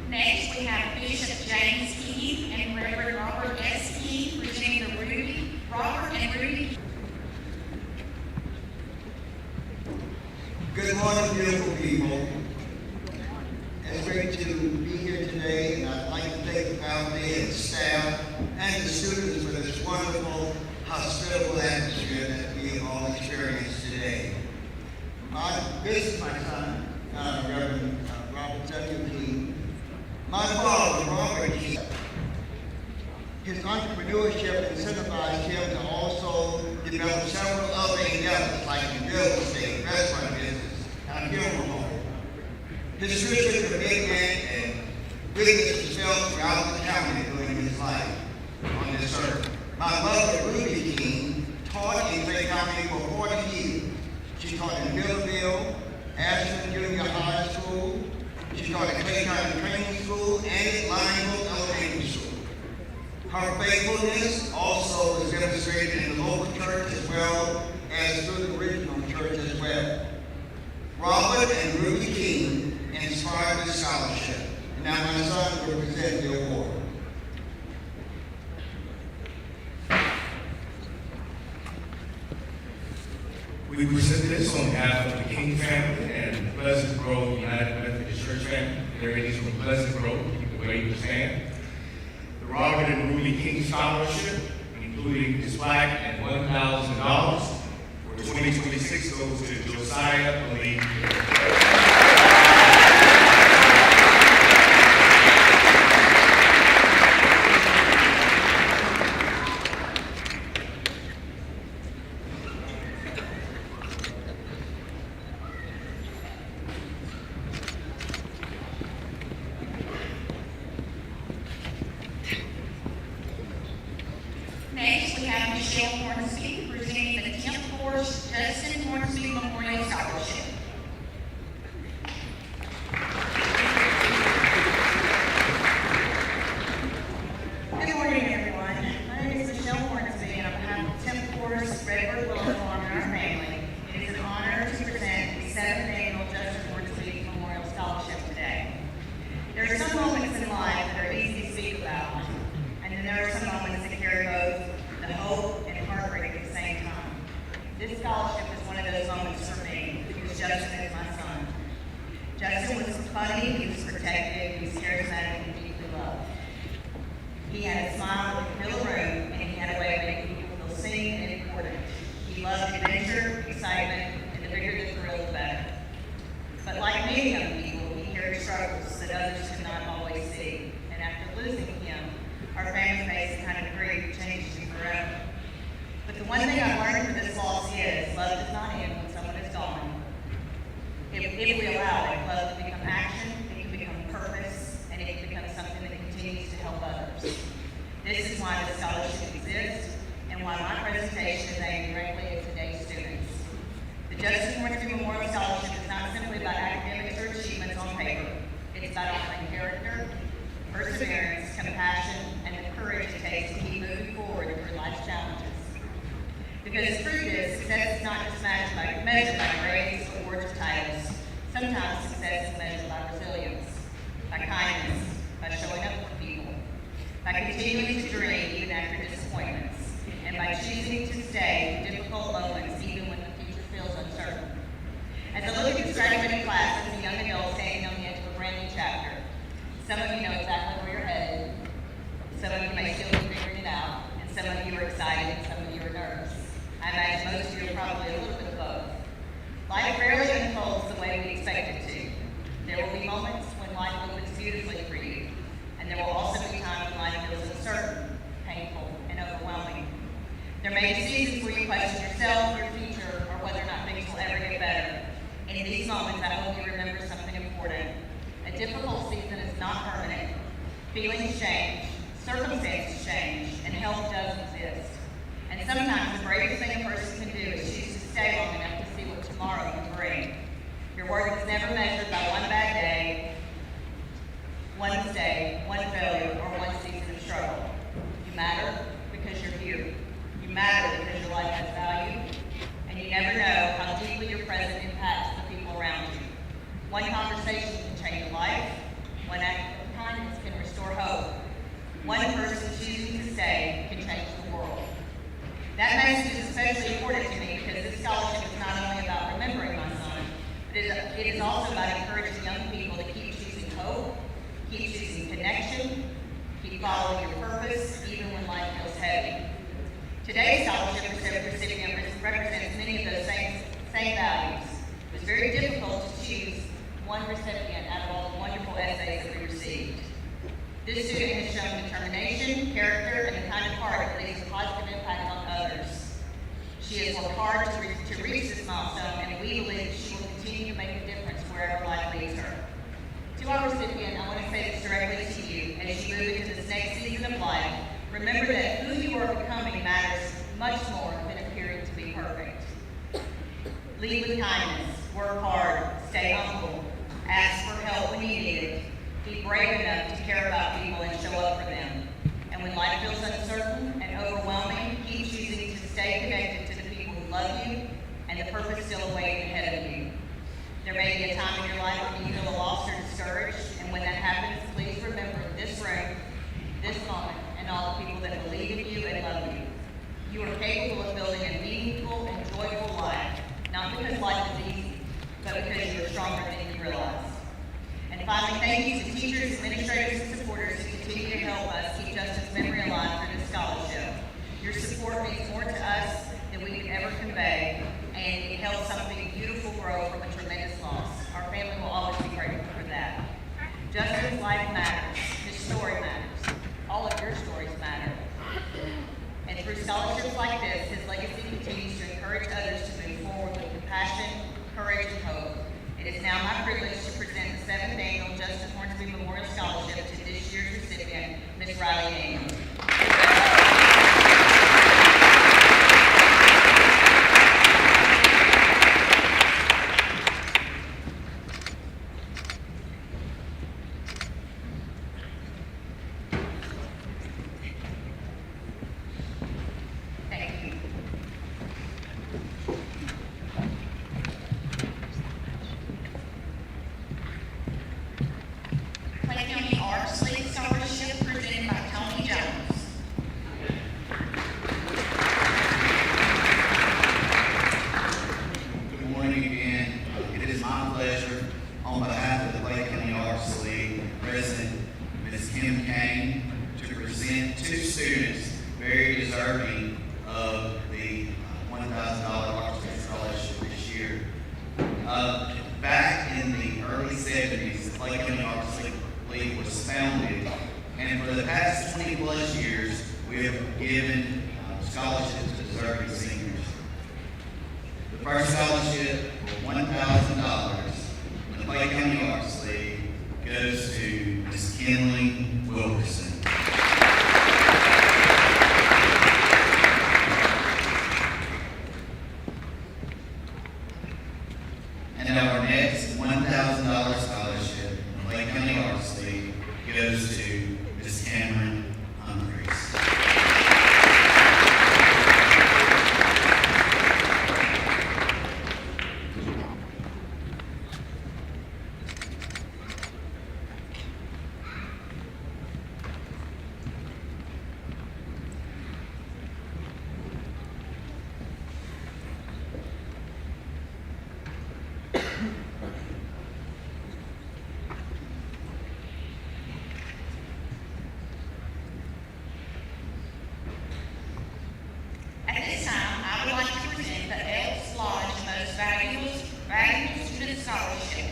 Next, we have Bishop James Key and Reverend Robert S. Key presenting the Robert and Ruby. Good morning, beautiful people. It's great to be here today, and I'd like to thank the faculty and staff and the students for this wonderful, hospitable atmosphere that we have all experienced today. This is my son, Reverend Robert W. Key. My father, Robert Key, his entrepreneurship incentivized him to also develop several other endeavors like the real estate, restaurant business, and a funeral home. His spiritual commitment and witness was felt throughout the county during his life on this earth. My mother, Ruby King, taught in Clay County for 40 years. She taught in Millville, Ashland Junior High School. She taught at Clay County Training School and at Lineville Elementary School. Her faithfulness also was demonstrated in the local church as well as through the regional church as well. Robert and Ruby King inspired this scholarship. Now my son will present the award. We present this on behalf of the King family and Pleasant Grove United Methodist Church family. There it is from Pleasant Grove. You can wave your hand. The Robert and Ruby King Scholarship, including this plaque and $1,000 for 2026 goes to Josiah Lee. Next, we have Michelle Hornsby presenting the 10th Course Justin Hornsby Memorial Scholarship. Justin is my son. Justin was funny, he was protected, he was charismatic, and deeply loved. He had a smile that could fill a room, and he had a way of making people feel seen and important. He loved adventure, excitement, and the bigger the thrill, the better. But like many young people, he carried struggles that others could not always see. And after losing him, our family faced a kind of grief that changed him forever. But the one thing I learned from this loss is, love does not end when someone is gone. If we allow it, love can become action, it can become purpose, and it can become something that continues to help others. This is why this scholarship exists, and why my presentation is aimed directly at today's students. The Justin Hornsby Memorial Scholarship is not simply about academics or achievements on paper. It's about offering character, perseverance, compassion, and the courage it takes to keep moving forward through life's challenges. Because the truth is, success is not just measured by grades, awards, or titles. Sometimes success is measured by resilience, by kindness, by showing up for people, by continuing to dream even after disappointments, and by choosing to stay through difficult moments even when the future feels uncertain. As I look at this graduating class as a young adult standing on the edge of a brand new chapter, some of you know exactly where you're headed, some of you may still be figuring it out, and some of you are excited, and some of you are nervous. I imagine most of you are probably a little bit of both. Life rarely unfolds the way we expect it to. There will be moments when life opens beautifully for you, and there will also be times when life feels uncertain, painful, and overwhelming. There may be seasons where you question yourself, your future, or whether or not things will ever get better. In these moments, I hope you remember something important. A difficult season is not permanent. Feelings change, circumstances change, and help does exist. And sometimes the bravest thing a person can do is choose to stay long enough to see what tomorrow can bring. Your worth is never measured by one bad day, one mistake, one failure, or one season of struggle. You matter because you're here. You matter because your life has value, and you never know how deeply your presence impacts the people around you. One conversation can change a life. One act of kindness can restore hope. One person choosing to stay can change the world. That message is especially important to me because this scholarship is not only about remembering my son, but it is also about encouraging young people to keep choosing hope, keep choosing connection, keep following your purpose, even when life feels heavy. Today's scholarship recipient represents many of those same values. It was very difficult to choose one recipient out of all the wonderful essays that we received. This student has shown determination, character, and the kind of heart that leaves a positive impact on others. She has worked hard to reach this milestone, and we believe she will continue to make a difference wherever life leads her. To our recipient, I want to say this directly to you. As you move into this next season of life, remember that who you are becoming matters much more than appearing to be perfect. Lead with kindness, work hard, stay humble, ask for help when you need it, be brave enough to care about people and show up for them. And when life feels uncertain and overwhelming, keep choosing to stay connected to the people who love you and the purpose still awaiting ahead of you. There may be a time in your life when you feel lost or discouraged, and when that happens, please remember this room, this moment, and all the people that believe in you and love you. You are capable of building a meaningful and joyful life, not because life is easy, but because you are stronger than you realize. And finally, thank you to teachers, administrators, and supporters who continue to help us keep Justin's memory alive through this scholarship. Your support means more to us than we could ever convey, and it helps something beautiful grow from a tremendous loss. Our family will always be grateful for that. Justin's life matters. His story matters. All of your stories matter. And through scholarships like this, his legacy continues to encourage others to move forward with compassion, courage, and hope. It is now my privilege to present the 7th Annual Justin Hornsby Memorial Scholarship to this year's recipient, Ms. Riley Daniels. Clay County Arts League Scholarship presented by Tony Jones. Good morning again. It Back in the early 70s, the Clay County Arts League was founded, and for the past 20 plus years, we have given scholarships to deserving seniors. The first scholarship for $1,000 from the Clay County Arts League goes to Ms. Kinley Wilkerson. And our next $1,000 scholarship from the Clay County Arts League goes to Ms. Cameron Humphreys. At this time, I would like to present the Elks Lodge Most Valuable Student Scholarship.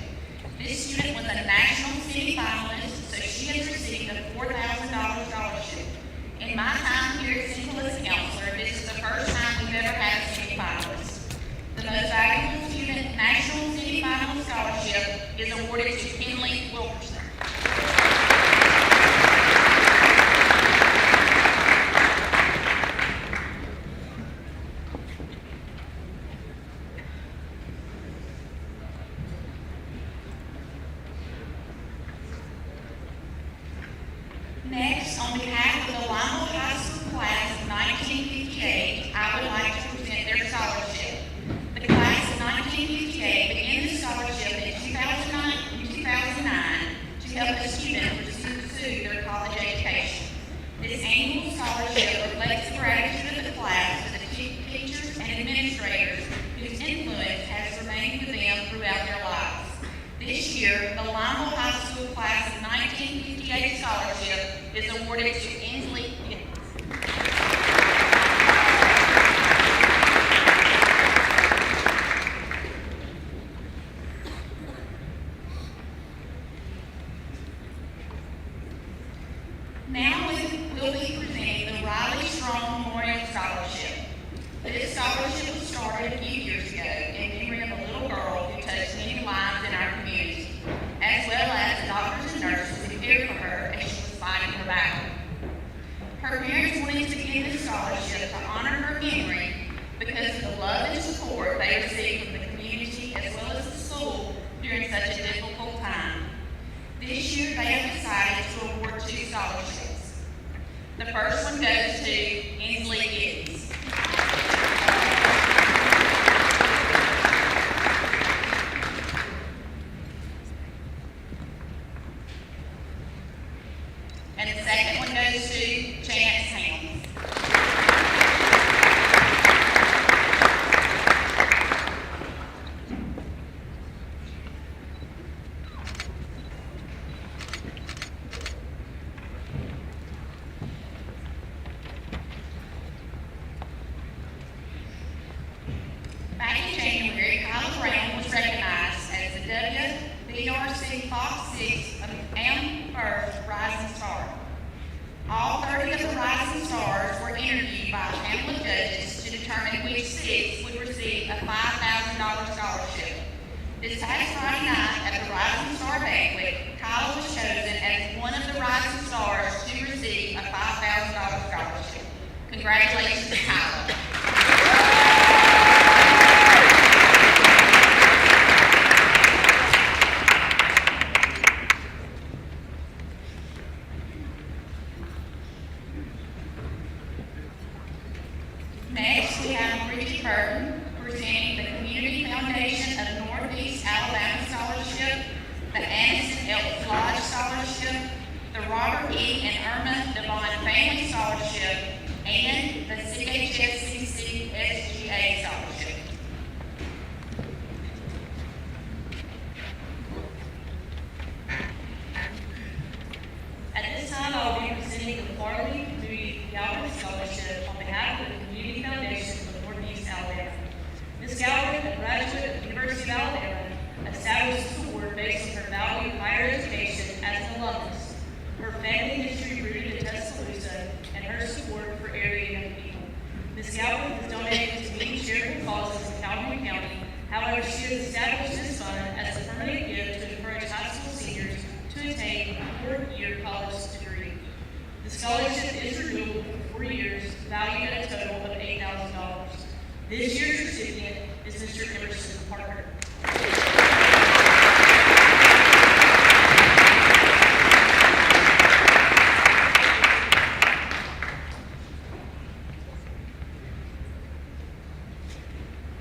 This student was a national city finalist, so she has received a $4,000 scholarship. In my time here at St. Louis Counselor, this is the first time we've ever had a city finalist. The Most Valuable Student National City Finalist Scholarship is awarded to Kinley Wilkerson. Next, on behalf of the Lima High School class of 1958, I would like to present their scholarship. The class of 1958 began the scholarship in 2009 to help a student pursue their college education. This annual scholarship reflects the gratitude of the class to the teachers and administrators whose influence has remained with them throughout their lives. This year, the Lima High School class of 1958 scholarship is awarded to Inslee Gibbons. Now we'll be presenting the Riley Strong Memorial Scholarship. This scholarship was started a few years ago in memory of a little girl who touched many lives in our community, as well as the doctors and nurses who cared for her as she was fighting her battle. Her parents wanted to give this scholarship to honor her memory because of the love and support they received from the community as well as the school during such a difficult time. This year, they have decided to award 2 scholarships. The first one goes to Inslee Gibbons. And the second one goes to Chance Hamms. Back in January, Kyle Brown was recognized as the WBRC Fox 6 and First Rising Star. All 30 of the Rising Stars were interviewed by a panel of judges to determine which 6 would receive a $5,000 scholarship. This past Friday night at the Rising Star Banquet, Kyle was chosen as one of the Rising Stars to receive a $5,000 scholarship. Congratulations to Kyle. Next, we have Bridget Burton presenting the Community Foundation of Northeast Alabama Scholarship, the Aniston Elks Lodge Scholarship, the Robert E. and Irma Devon Family Scholarship, and the CHSCC SGA Scholarship. At this time, I will be presenting the Farley Moody Galvin Scholarship on behalf of the Community Foundation of Northeast Alabama. Ms. Galvin, a graduate of the University of Alabama, established this award based on her value of higher education as an alumnus, her family history rooted in Tuscaloosa, and her support for area young people. Ms. Galbraith has donated to many charitable causes in Calhoun County. However, she has established this fund as a permanent gift to encourage high school seniors to attain a fourth-year college degree. The scholarship is renewable for 4 years, valued at a total of $8,000. This year's recipient is Mr. Emerson Parker.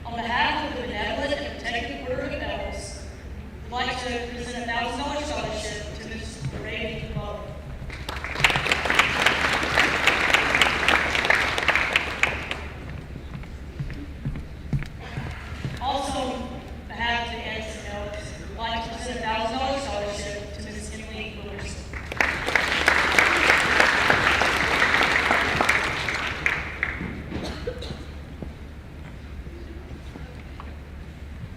On behalf of the Benevolent and Protective Order of Bells, I'd like to present a $1,000 scholarship to Ms. Ray Bowen. Also, on behalf of the Anderson Elks, I'd like to present a $1,000 scholarship to Ms. Emily Wilkerson.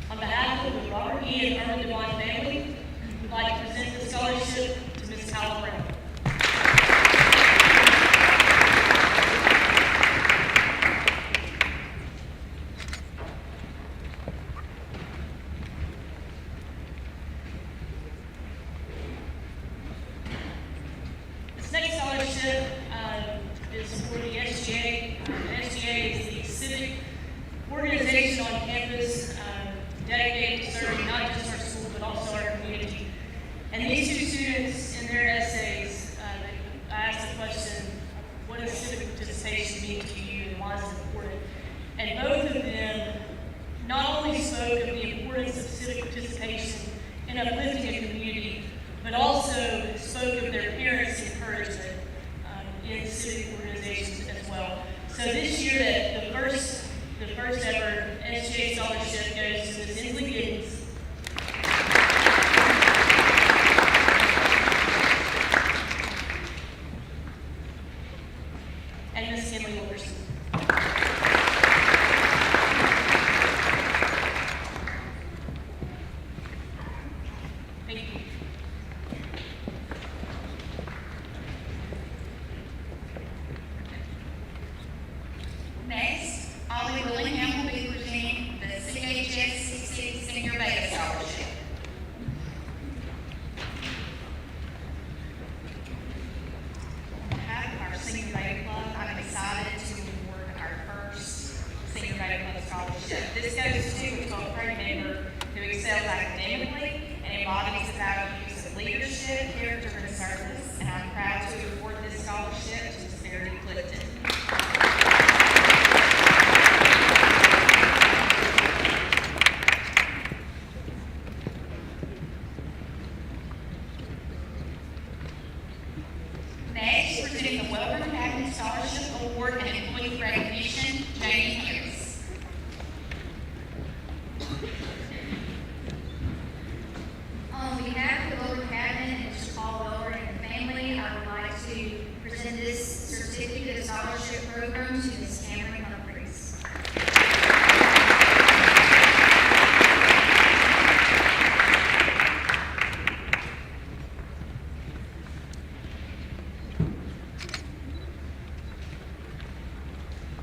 On behalf of the Robert E. and Irma Devine family, we'd like to present the scholarship to Ms. Howell Brown. This next scholarship is for the SGA. The SGA is the civic organization on campus dedicated to serving not just our school but also our community. And these two students, in their essays, I asked the question, what does civic participation mean to you and why is it important? And both of them not only spoke of the importance of civic participation in uplifting a community, but also spoke of their parents' encouragement in civic organizations as well. So this year, the first ever SGA scholarship goes to Ms. Inslee Giddens. And Ms. Emily Wilkerson. Thank you. Next, Ollie Willingham will be presenting the CHSCC Senior Beta Scholarship. On behalf of our Senior Beta Club, I'm excited to award our first Senior Beta Club scholarship. This goes to a 12th grade member who excels academically and embodies the values of leadership, character, and service, and I'm proud to award this scholarship to Ms. Meredith Clifton. Next, presenting the Welcome Academy Scholarship Award and Employee Recognition, Jamie Harris. On behalf of the Lower Cabinet and Mr. Paul Weller and the family, I would like to present this certificate of scholarship program to Ms. Cameron Humphreys.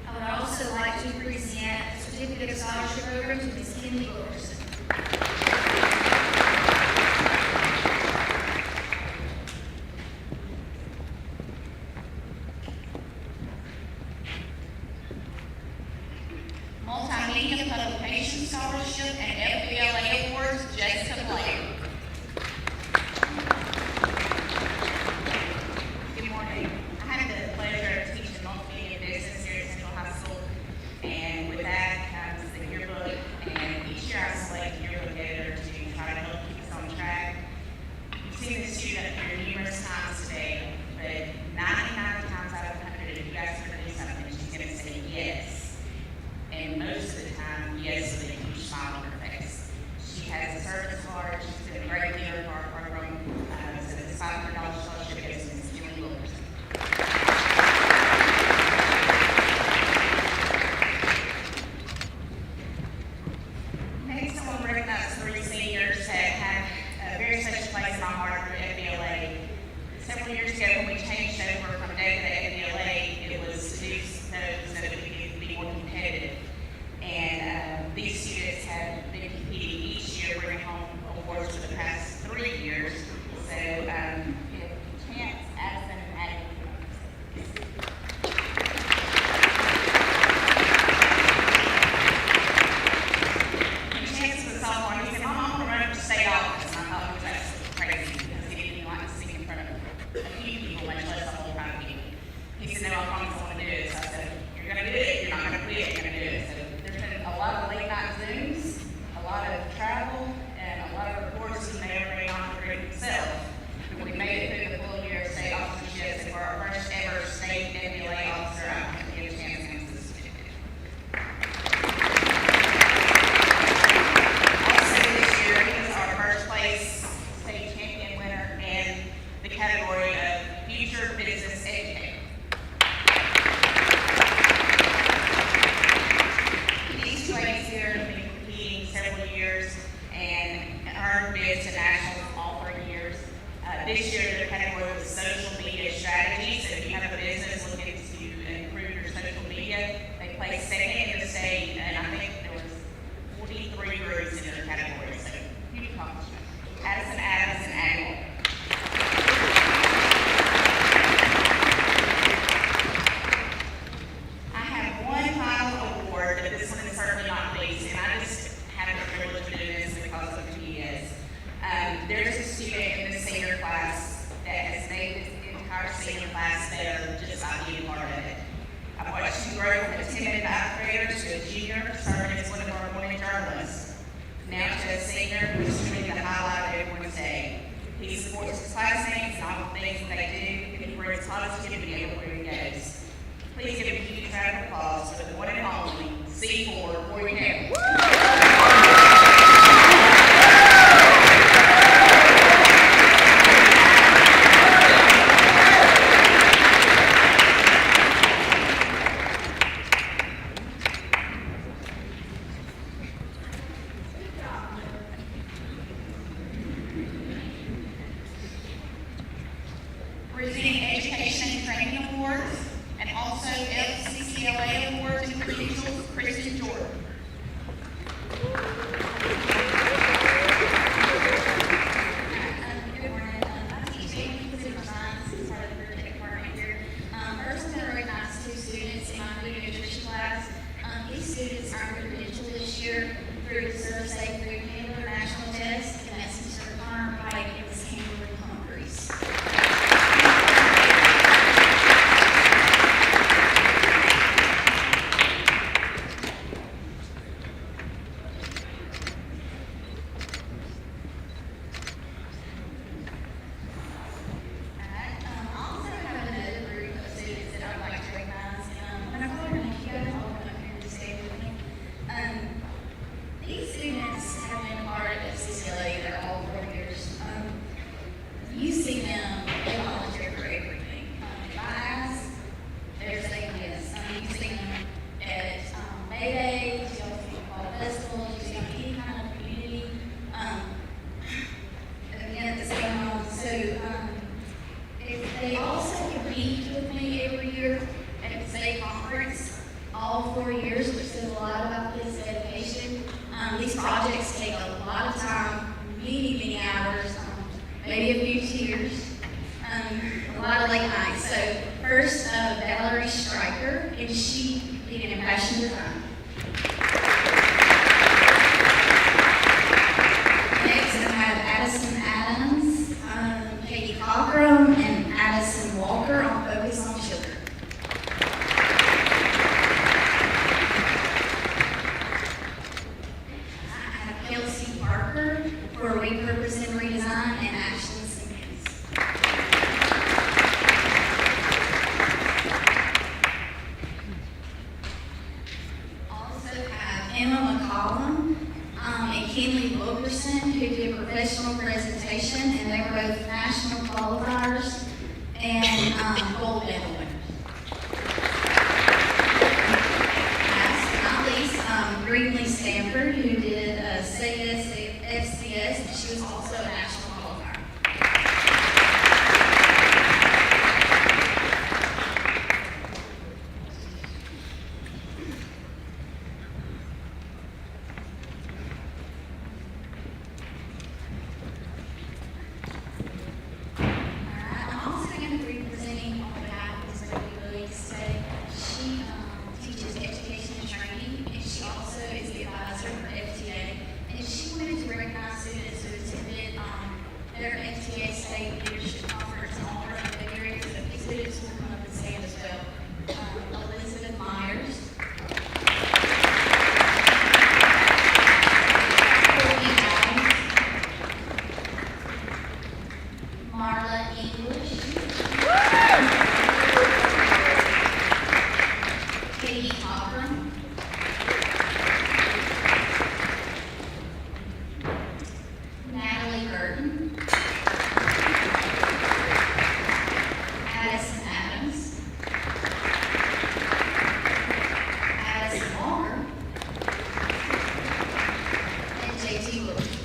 I award bids to nationals all 3 years. This year, their category was social media strategy. So if you have a business looking to improve your social media, they placed second in the state, and I think there was 43 groups in their category. So huge accomplishment. Addison Adams and Annual. I have one final award, but this one is certainly not least, and I just have the privilege of doing this because of who he is. There's a student in the senior class that has made this entire senior class better just by being part of it. I've watched him grow from a timid ninth grader to a junior, serving as one of our morning journalists, now to a senior who's truly the highlight of everyone's day. He supports his classmates and all the things that they do, and he brings positivity everywhere he goes. Please give a huge round of applause for the one and only C4 Corey Campbell. Presenting Education and Training Awards, and also FCCLA Awards and Credentials, Kristen Jordan. Good morning. I'm teaching consumer science as part of the tech department here. First, I'm going to recognize 2 students in my food nutrition class. These students earned their credential this year through the Serve Safe Food Handler National Test, and that's Mr. Connor Pike and Ms. Kimberly Humphreys. These students have been a part of CCLA their all 4 years. You see them, they volunteer for everything. If I ask, they're saying yes. You see them at May Day, you see them at fall festivals, you see them at any kind of community event that's going on. So if they also compete with me every year at the state conference, all 4 years, which says a lot about this dedication. These projects take a lot of time, many hours, maybe a few tears, a lot of late nights. So first, Valerie Stryker, and she did an impassioned design. Next, I have Addison Adams, Katie Cockrum, and Addison Walker on Focus on Children. Kelsey Parker for Repurpose and Redesign, and Ashley Simmons. Also have Emma McCollum and Kenley Wilkerson, who did professional presentation, and they were both national qualifiers and gold medal winners. Last but not least, Greenlee Stanford, who did FCS, and she was also a national qualifier. I'm also going to be presenting on behalf of Ms. Brady Williams today. She teaches education and training, and she also is the advisor for FTA. And she wanted to recognize students who attended their FTA State Leadership Conference in all around the area. So these students will come up and stand as well. Elizabeth Myers. Courtney Adams. Marla English. Katie Cochran. Natalie Burton. Addison Adams. Addison Walker. And JT Wilson.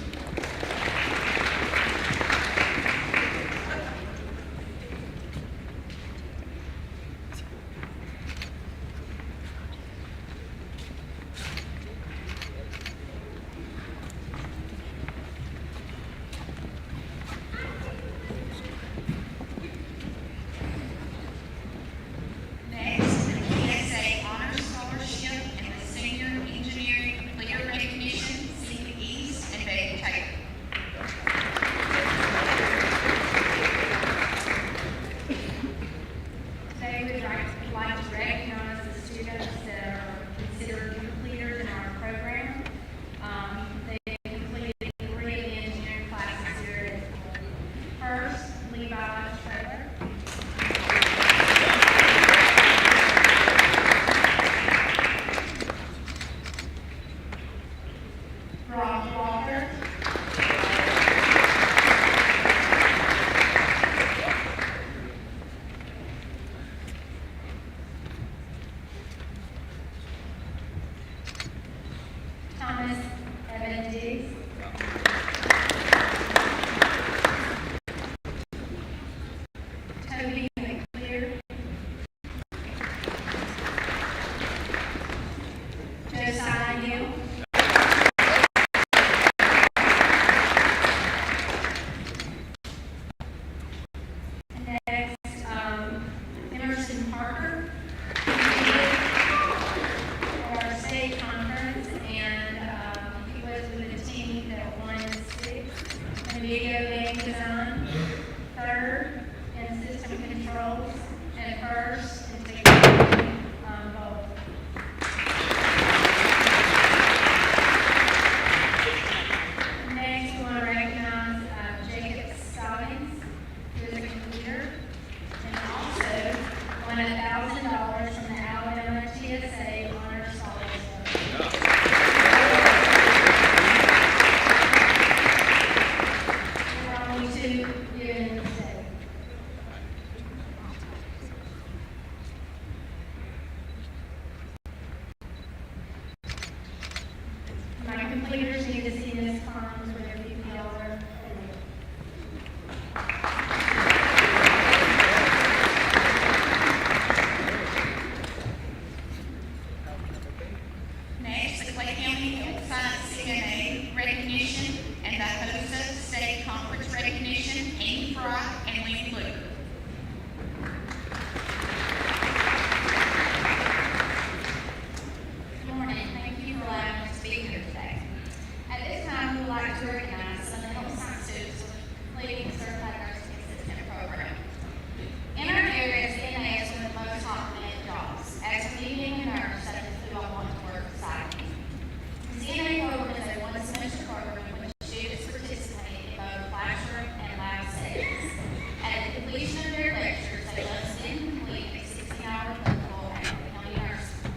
in video game design, third in system controls, and first in technology both. Next, we want to recognize Jacob Stallings, who is a computer, and also won $1,000 from the Alabama TSA Honor Scholarship. There are only two given today. My completers need to see this columns with their PPR. Next, the Clay County Health Science CNA recognition and the HOSA State Conference recognition, Amy Fry and Lee Luke. Good morning. Thank you for allowing us to be here today. At this time, we would like to recognize some of the health science students completing the Certified Nursing Assistant program. In our area, CNA is one of the most hot-demand jobs. As a leading nurse, that is who I want to work beside me. The CNA program is a one-semester program in which students participate in both classroom and lab settings. At the completion of their lectures, they must then complete a 16-hour clinical at county nursing.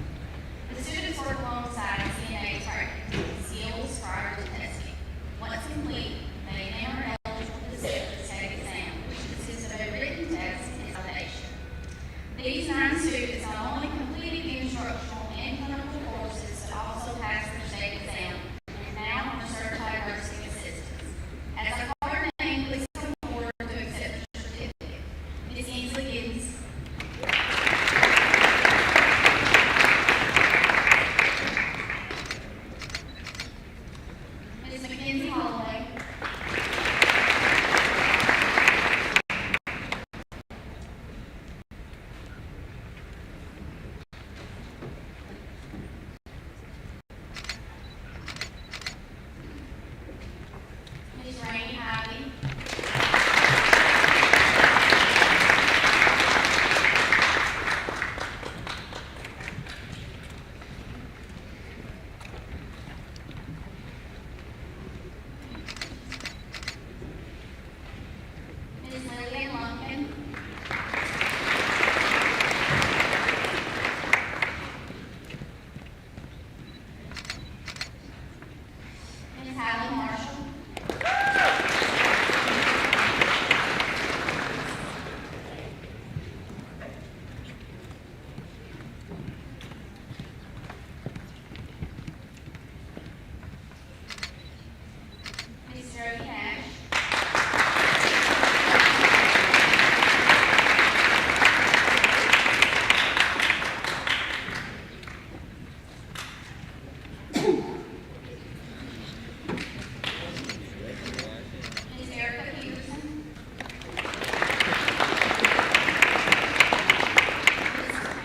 The students work alongside CNA practicing skills prior to testing. Once complete, they then are eligible to sit the state exam, which consists of a written test and examination. These 9 students not only completed the instructional and clinical courses, but also passed their state exam, and now are certified nursing assistants. As I call your name, please come forward to accept your certificate. Ms. Ainsley Giddens. Ms. Mackenzie Holloway. Ms. Rainey Ivy. Ms. Lillian Lumpkin. Ms. Hallie Marshall. Ms. Jody Nash. Ms. Erica Peterson.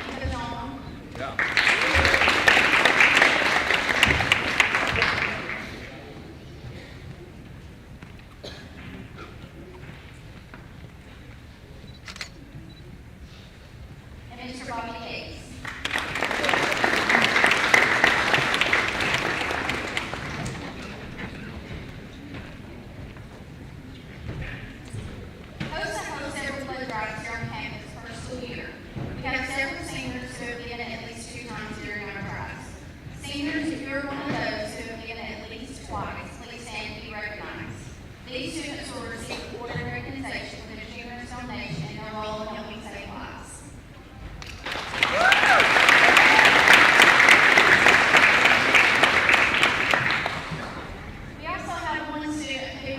Ms. Amanda Dawn. And Mr. Bobby Cates. HOSA hosts several blood drives here on campus for a school year. We have several seniors who have given at least 2 times during our drives. Seniors, if you're one of those who have given at least twice, please stand to be recognized. These students will receive award and recognition for their generous donation and their role in helping save lives. We also have one student who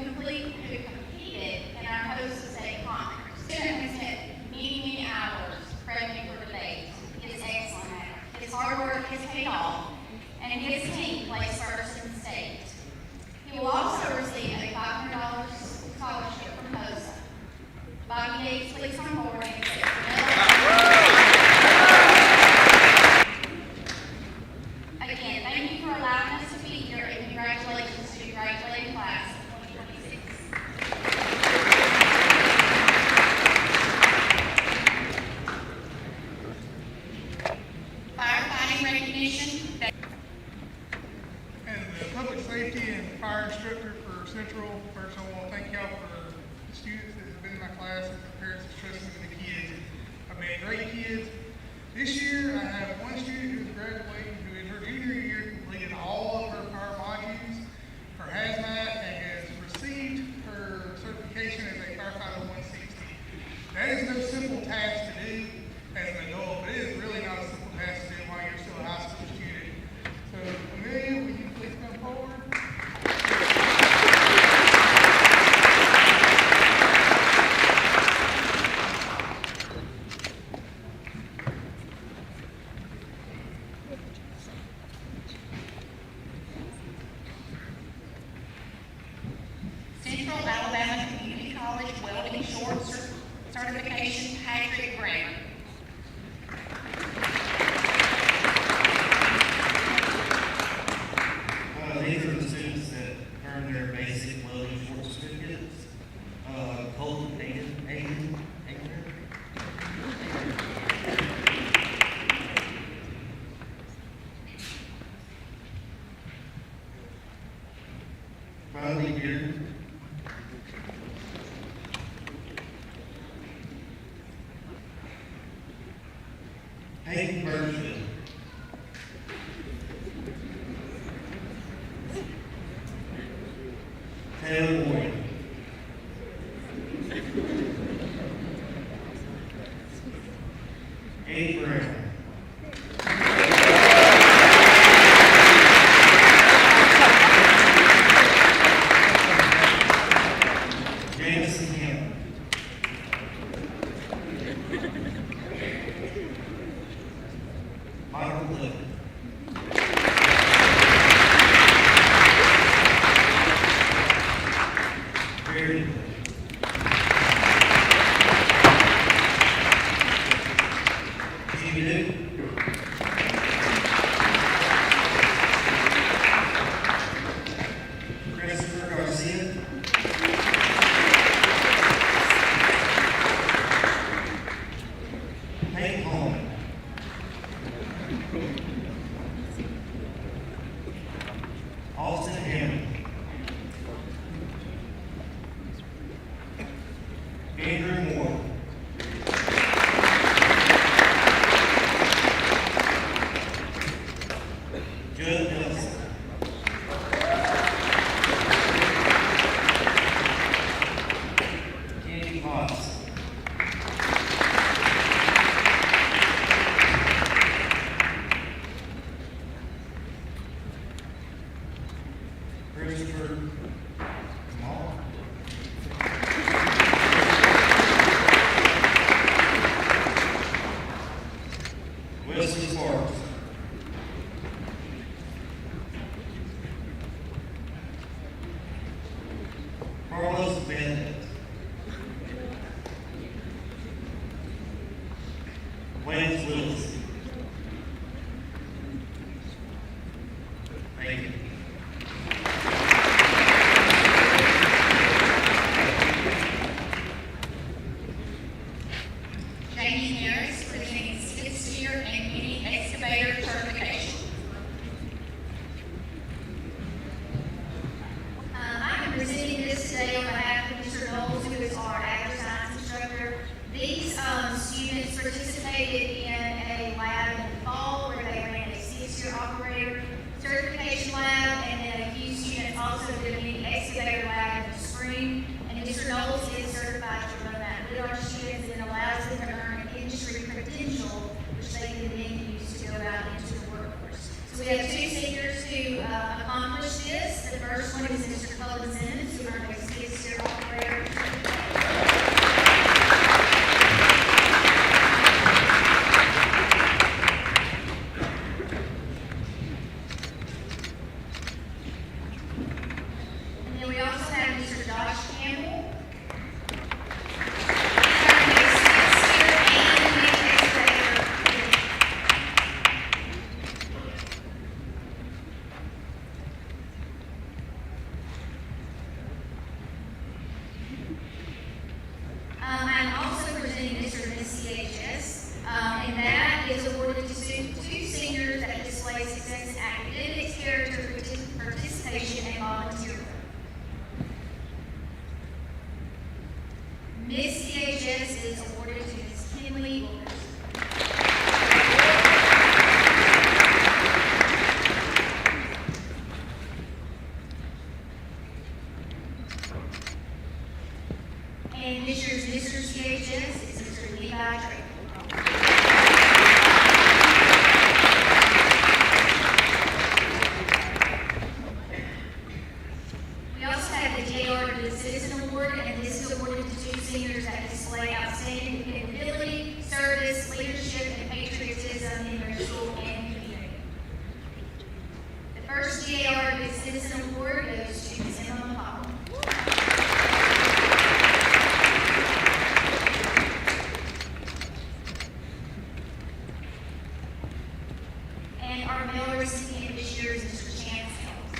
competed in our HOSA state conference. The student has spent many hours prepping for debate. He is excellent at it. His hard work has paid off, and his team placed first in the state. He will also receive a $500 scholarship from HOSA. Bobby Yates, please come forward. First, I want to thank y'all for the students that have been in my class and the parents that trusted me, the kids. I've made great kids. This year, I have one student who is graduating, who in her junior year completed all of her fire modules, her hazmat, and has received her certification as a firefighter 160. That is no simple task to do as an adult, but it is really not a simple task to do while you're still a high school student. So, Amelia, will you please come forward? Central Alabama Community College Welding Short Certification, Patrick Graham. These are the students that earned their basic welding short certificates. Colton Aiden. Finally, here. Hayden Birchfield. Taylor Boyd. Aiden Brown. Jameson Campbell. Michael Clifford. Barry. Stevie Duke. Christopher Garcia. Hank Holman. Austin Hammond. Andrew Moore. Judd Nelson. Candy Potts. Christopher Kamal. Wesley Sparks. Carlos Bennett. Lance Willis. Thank you. Jamie Harris, presenting skid steer and mini excavator certification. I am presenting this today on behalf of Mr. Knowles, who is our agri-science instructor. These students participated in a Miss CHS is awarded to Miss Kinley Wilkerson. And this year's Mr. CHS is Mr. Levi Drake. We also have the JR Good Citizen Award, and this is awarded to two seniors that display outstanding dependability, service, leadership, and patriotism in their school and community. The first JR Good Citizen Award goes to Ms. Emma McCall. And our male recipient this year is Mr. Chance Helms.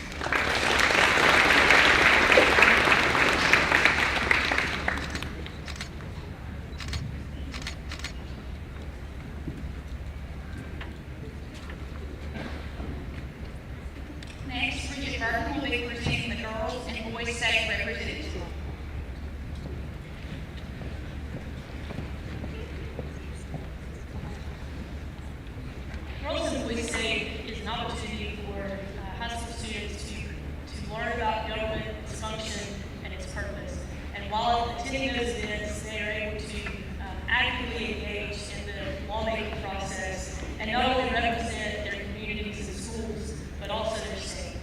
Next, Bridget Burton will be presenting the Girls and Boys State representative. Girls and Boys State is an opportunity for high school students to learn about government, its function, and its purpose. And while attending those events, they are able to actively engage in the lawmaking process and not only represent their communities and schools, but also their state.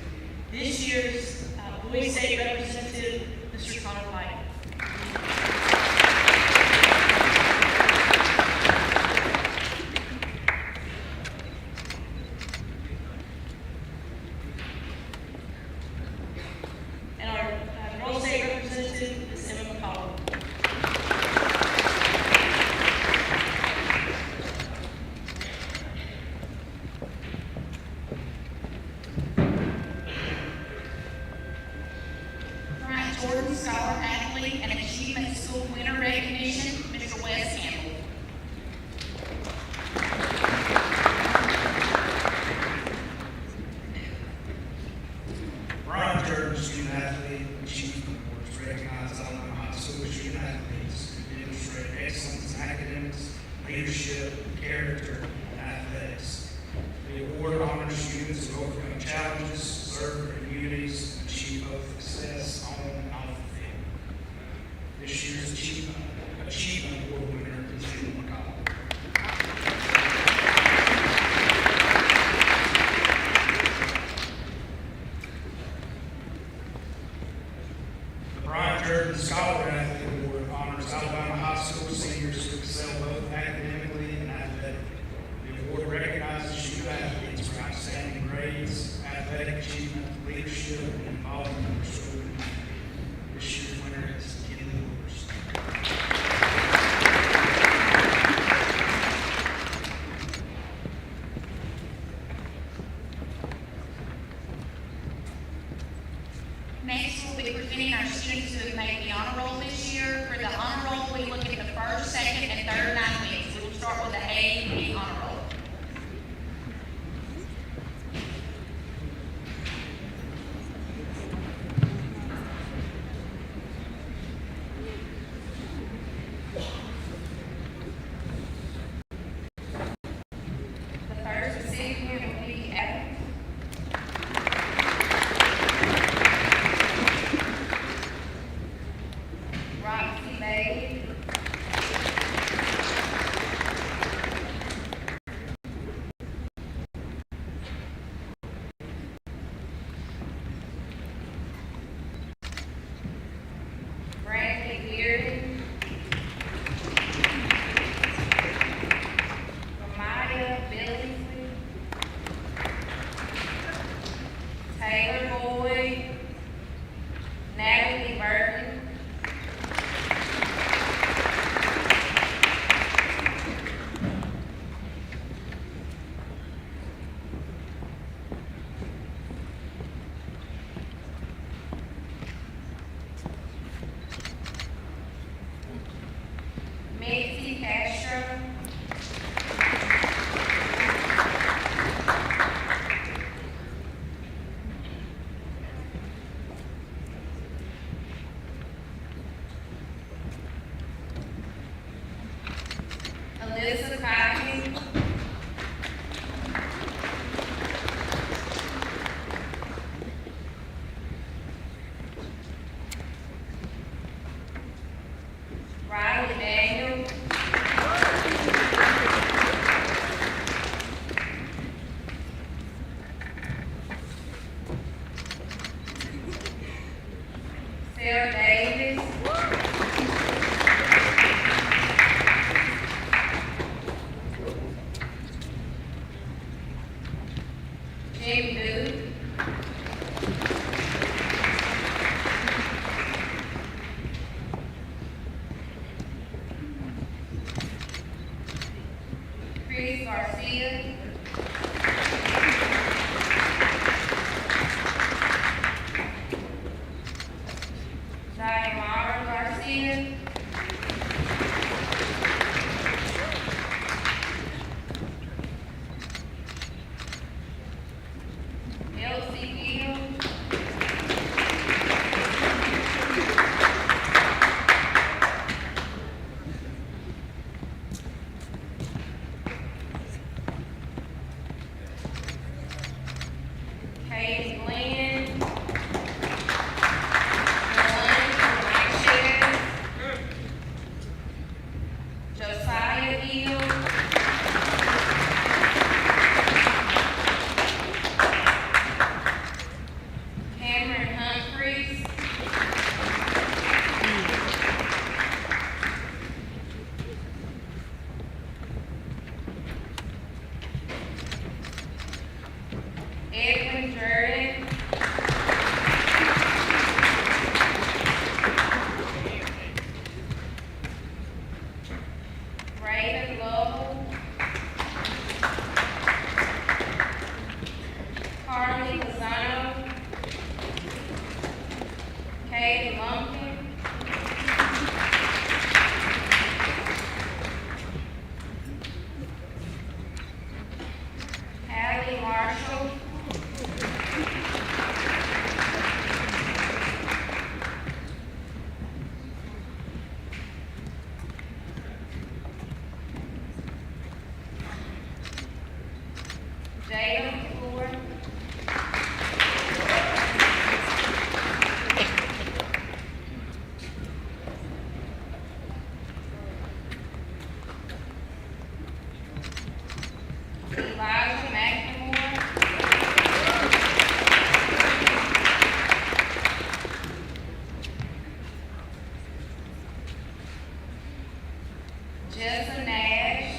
This year's Boys State representative, Mr. Connor White. And our Girls State representative is Emma McCall. Bryant Jordan, Scholar Athlete, and Achievement School Winner Recognition, Mr. Wes Campbell. Brian Jordan, student athlete, achievement awards recognize Alabama High School student athletes who demonstrate excellence in academics, leadership, character, and athletics. The award honors students who overcome challenges, serve their communities, and achieve both success on and off the field. This year's Achievement Award winner is Emma McCall. The Brian Jordan Scholar Athlete Award honors Alabama High School seniors who excel both academically and athletically. The award recognizes student athletes for outstanding grades, athletic achievement, leadership, and involvement in their school community. This year's winner is Kinley Wilkerson. Next, we'll be presenting our students who have made the honor roll this year. For the honor roll, we look at the first, second, and third 9 weeks. We will start with the A honor roll. The first recipient will be Adam. Roxy Bailey. Bradley Bearden. Ramaya Billingsley. Taylor Boyd. Natalie Burton. Alyssa Cotton, Riley Daniel, Sarah Davis, Jim Booth, Chris Garcia, Diamara Garcia, Elsie Gill, Kate Glenn, Josiah Gill, Cameron Humphreys, Edwin Jordan, Raven Lovell, Carly Lozano, Katie Lumpkin, Hallie Marshall, Jada McClure, Elijah McNamore, Jessa Nash,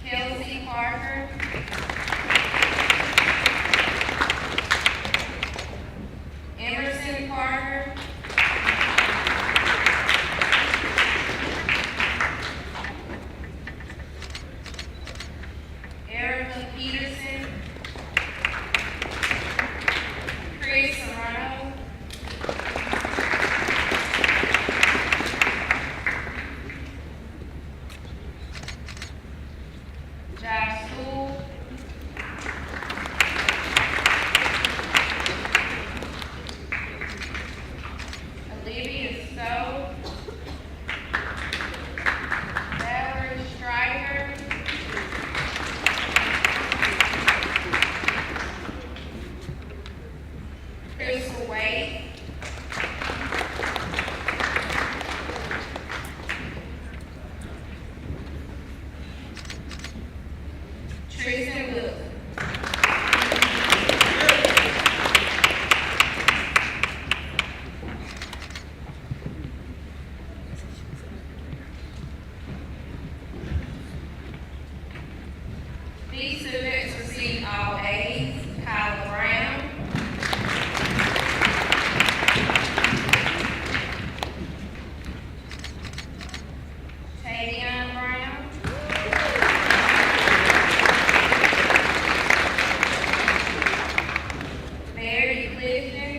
Kelsey Parker, Emerson Parker, Erica Peterson, Chris Serrano, Josh School, Olivia Stowe, Valerie Stryker, Crystal Wade, Tristan Wilson. These students received all A's: Kyle Brown, Tavion Brown, Mary Clifton,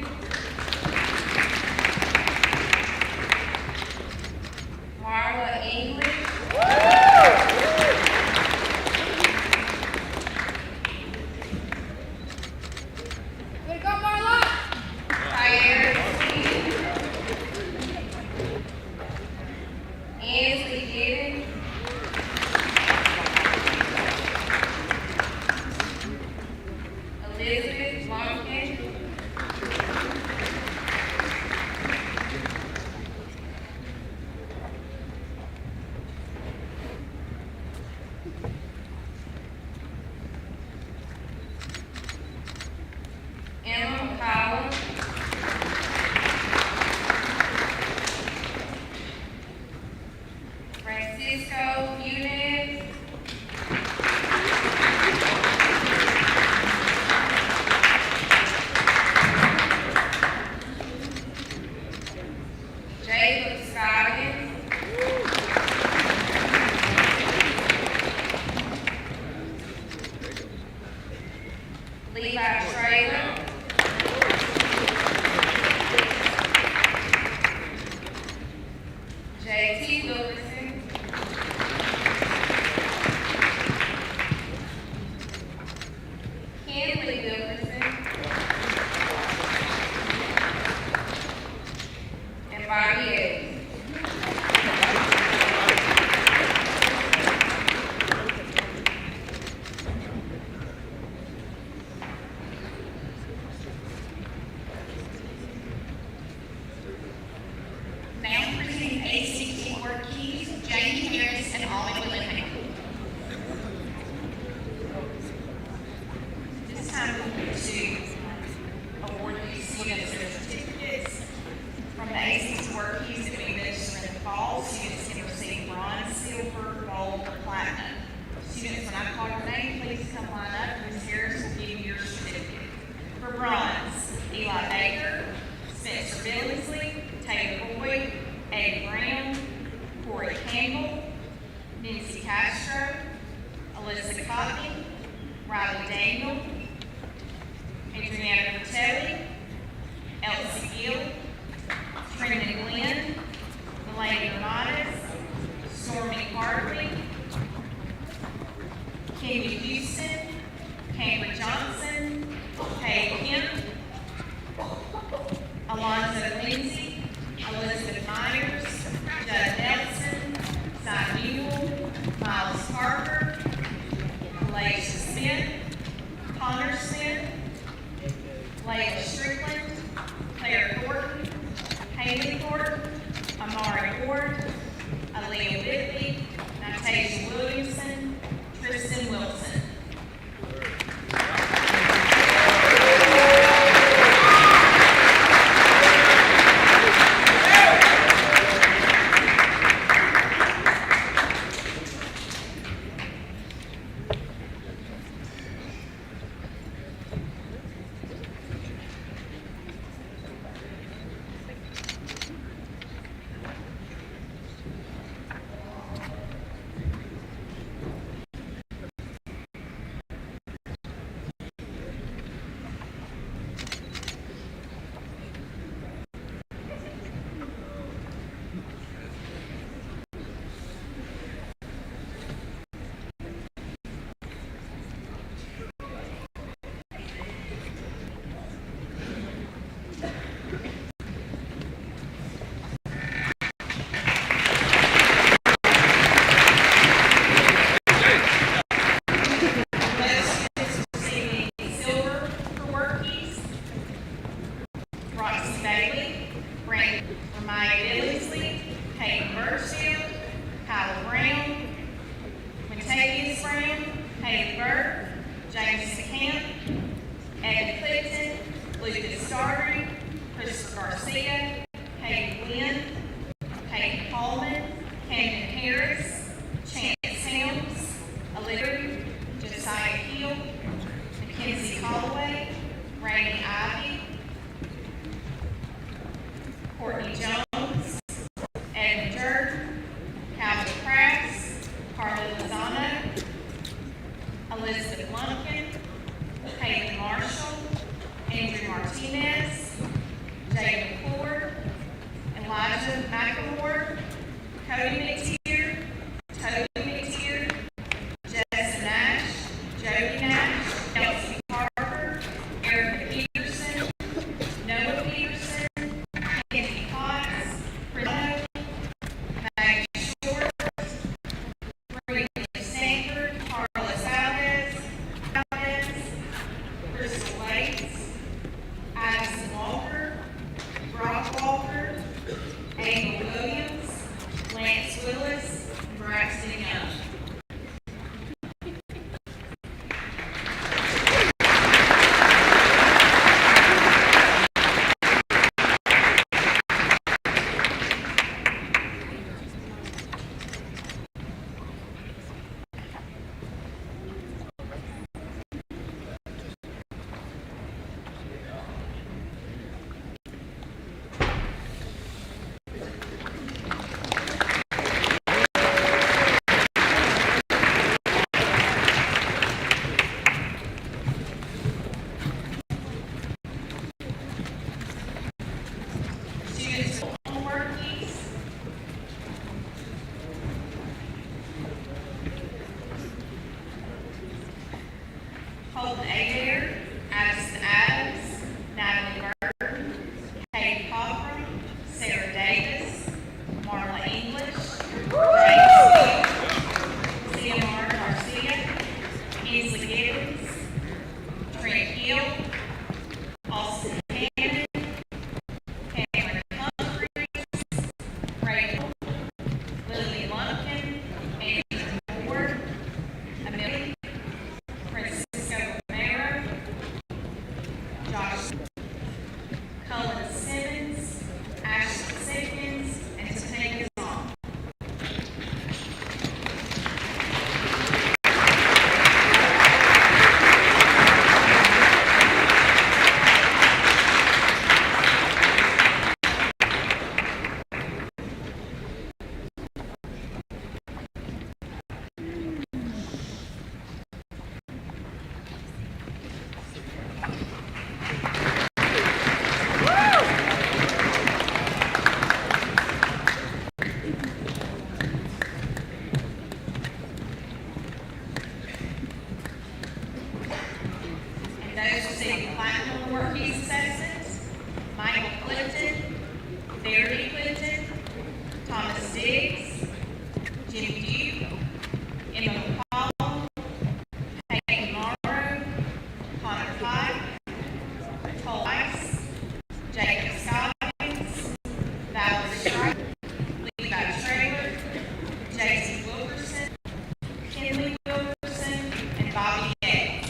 Marla English, Alyssa Coffey, Riley Daniel, Adriana Bertelli, Elsie Gill, Trina Glenn, Delaney Ramirez, Stormy Hartley, Kenny Houston, Cameron Johnson, Kay Kemp, Alonzo Lindsay, Elizabeth Myers, Judd Nelson, Cy Newell, Miles Parker, Laisha Smith, Connor Smith, Layla Strickland, Claire Thornton, Haley Thornton, Amari Ward, Aaliyah Whitley, Natasha Williamson, Tristan Wilson. Platinum Workpiece Assessments, Michael Clifton, Verity Clifton, Thomas Diggs, Jimmy Duke, Emma McCall, Peyton Morrow, Connor Pike, Cole Ice, Jacob Scoggins, Valerie Stripe, Levi Trailer, Jason Wilkerson, Kenley Wilkerson, and Bobby Yates.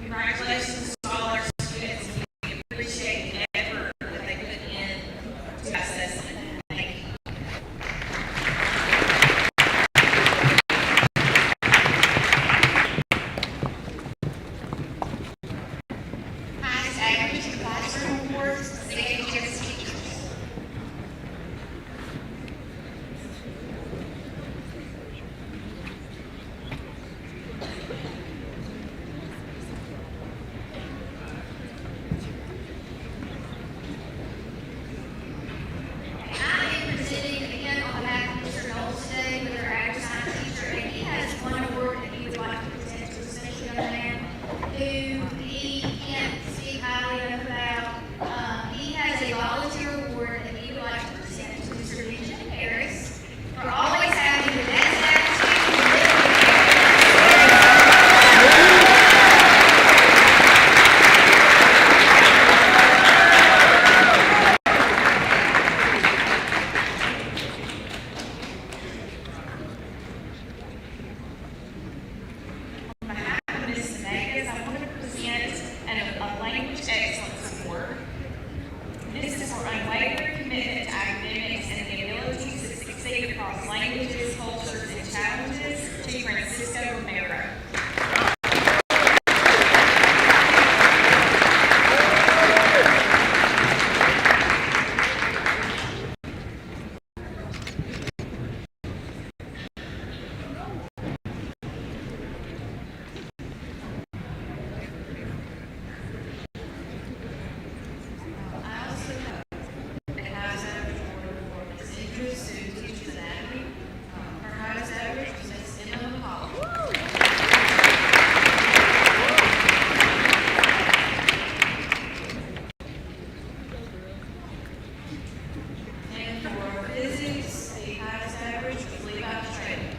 Congratulations to all our students. We appreciate the effort that they put in to assessment. Thank you. Highest average in classroom awards, CHS teachers. I am presenting again on behalf of Mr. Knowles today with our average science teacher, and he has one award that he would like to present to a special young man who he can't speak highly enough about. He has a volunteer award that he would like to present to Mr. Benjamin Harris for always having the best attitude. On behalf of Ms. Vegas, I want to present a language excellence award. This is for unwavering commitment to academics and the ability to succeed across languages, cultures, and challenges to Francisco Romero. I also have the highest average award for Ms. Idris, who teaches anatomy. Her highest average was Ms. Emma McCall. And for physics, the highest average was Levi Trailer.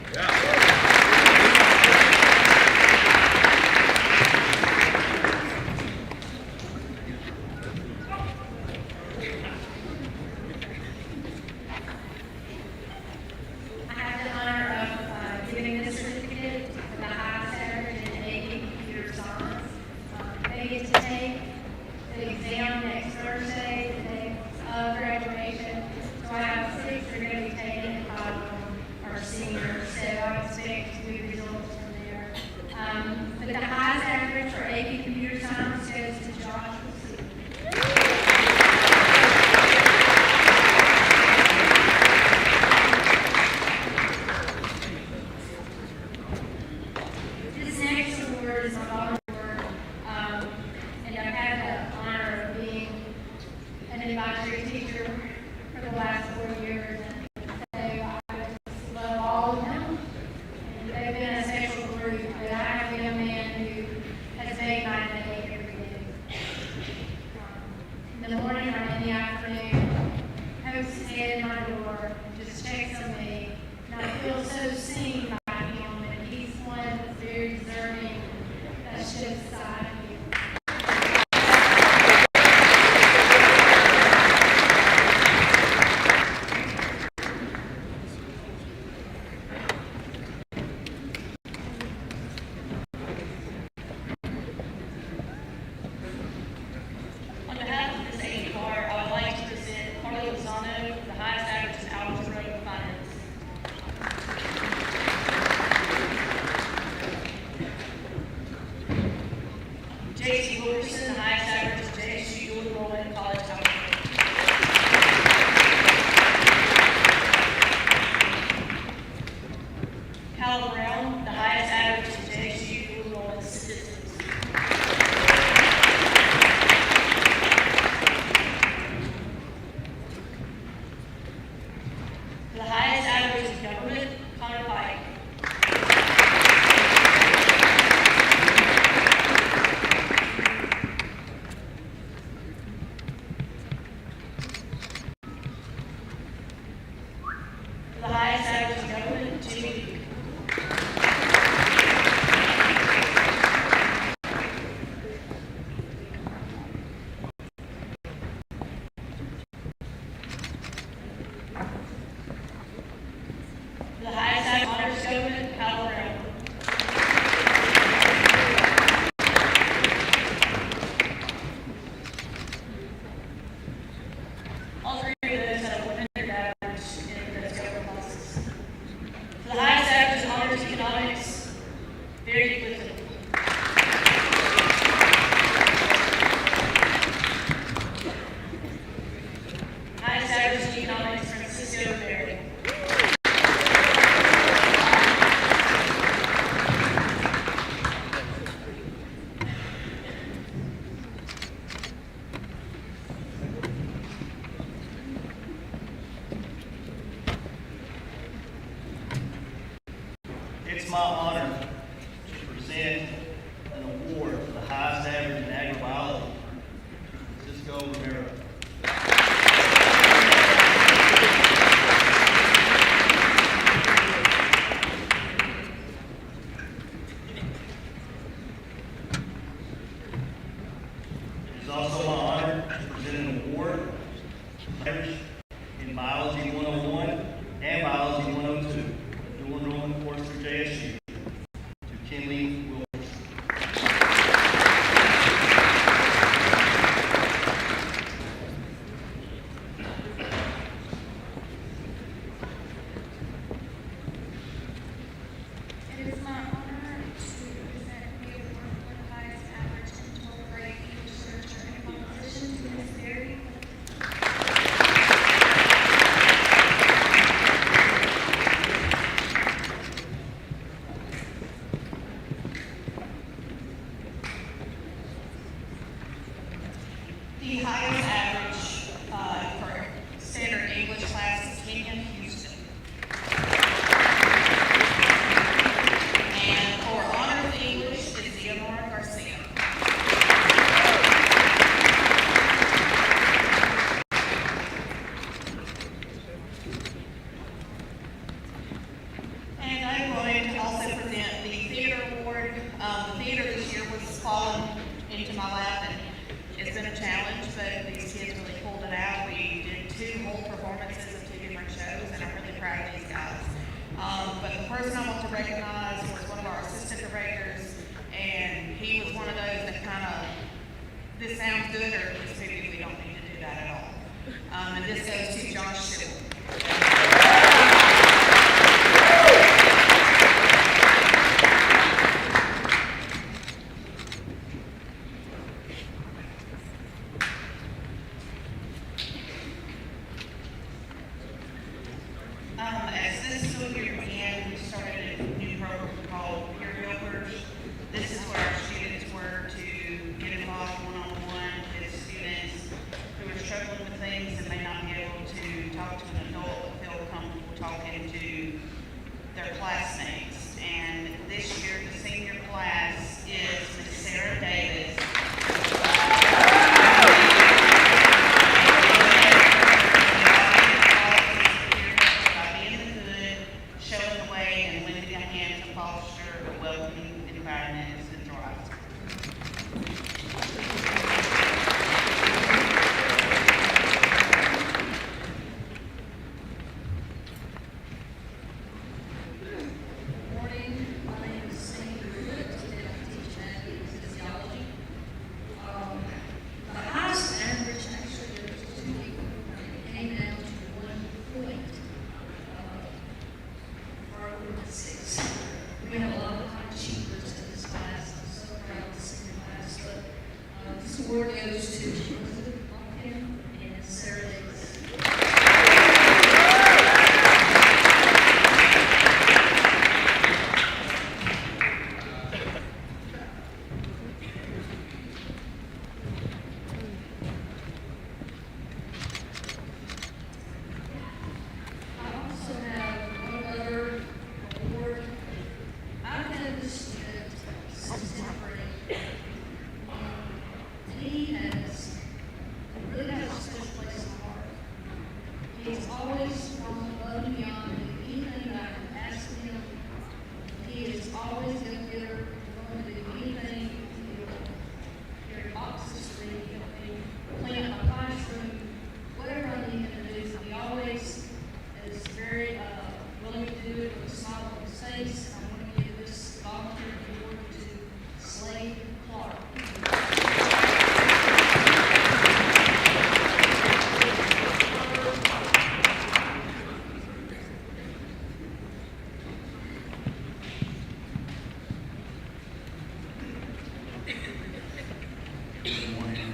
I have the honor of giving this certificate for the highest average in AP Computer Science. They get to take the exam next Thursday, the day of graduation. So I have 6 that are going to be taking it, 5 of them are seniors, so I expect good results from there. But the highest average for AP Computer Science goes to Josh Wilson. This next award is an honor award, and I've had the honor of being an advisory teacher for the last 4 years, and so I just love all of them. And they've been a special group, but I have a young man who has made my day every day. In the morning or in the afternoon, pokes his head in my door, just checks on me, and I feel so seen by him, and he's one that's very deserving, that's just beside me. On behalf of this APR, I would like to present Carly Lozano, the highest average in algebra and finance. my honor to present an award for the highest average in agrobiology to Francisco Rivera. It is also my honor to present an award in Biology 101 and Biology 102, a dual enrollment course through JSU, to Kinley Wilson. It is my honor to present the award for the highest average in 12th grade English literature and composition to Ms. Barry. The highest average for standard English class is Kenyon Houston. And for honors English is Leonora Garcia. And I'm going to also present the theater award. The theater this year was fallen into my lap, and it's been a challenge, but these kids really pulled it out. We did 2 whole performances of 2 different shows, and I'm really proud of these guys. But the person I want to recognize was one of our assistant directors, and he was one of those that kind of, this sounds good, or this maybe we don't need to do that at all. And this goes to Josh Schibble. As this school year began, we started a new program called Peer Helpers. This is where our students were to get involved one-on-one with students who are struggling with things and may not be able to talk to an adult but feel comfortable talking to their classmates. And this year, the senior class is Miss Sarah Davis. Showing the way and lending a hand to foster a welcoming environment and thrive. Good morning. My name is Sandy Ruitt, and I teach math and physiology. The highest average, actually, there was 2 people, and it came down to 1 point. We have a lot of high achievers in this class. I'm so proud of the senior class. But this award goes to Elizabeth Bumpkin and Sarah Davis. I also have one other award. I've had this student since 10th grade. He really has a special place in my heart. He's always gone above and beyond anything that I can ask him. He is always go-getter, willing to do anything. He'll carry boxes for me, he'll clean up my classroom, whatever I need him to do. He always is very willing to do it with a smile on his face. I want to give this volunteer award to Slade Clark. Good morning.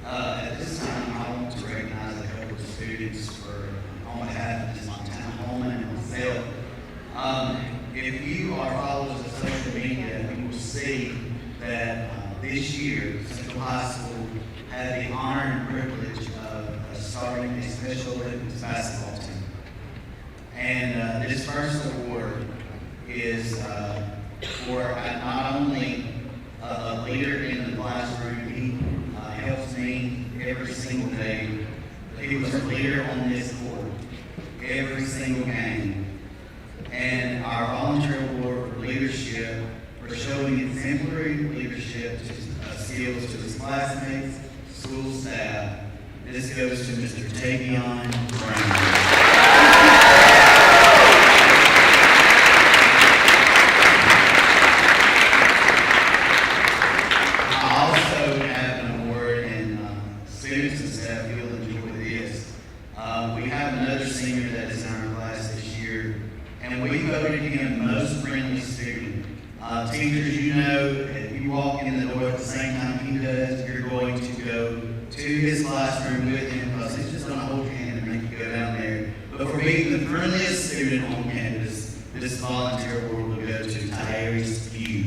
At this time, I want to recognize a couple of students on behalf of Ms. Montana Holman and myself. If you are followers of social media, you will see that this year, Central High School had the honor and privilege of starting a Special Olympics basketball team. And this first award is for not only a leader in the classroom, he helps me every single day. He was a leader on this court every single game. And our volunteer award for leadership, for showing exemplary leadership skills to his classmates, school staff. This goes to Mr. Tavion Brown. Students and staff, you'll enjoy this. We have another senior that is in our class this year, and we voted him most friendly student. Teachers, you know, if you walk in the door at the same time he does, you're going to go to his classroom with him because he's just going to hold your hand and make you go down there. But for being the friendliest student on campus, this volunteer award will go to Tyrese Few.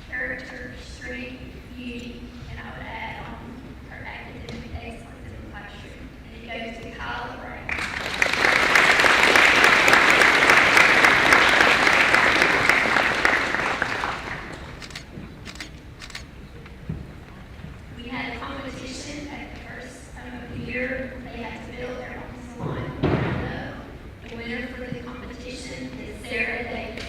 Character, strength, beauty, and I would add on her academic excellence in the classroom. And it goes to Kyle Brown. We had a competition at the first of the year. They had to build their own salon. The winner for the competition is Sarah Davis.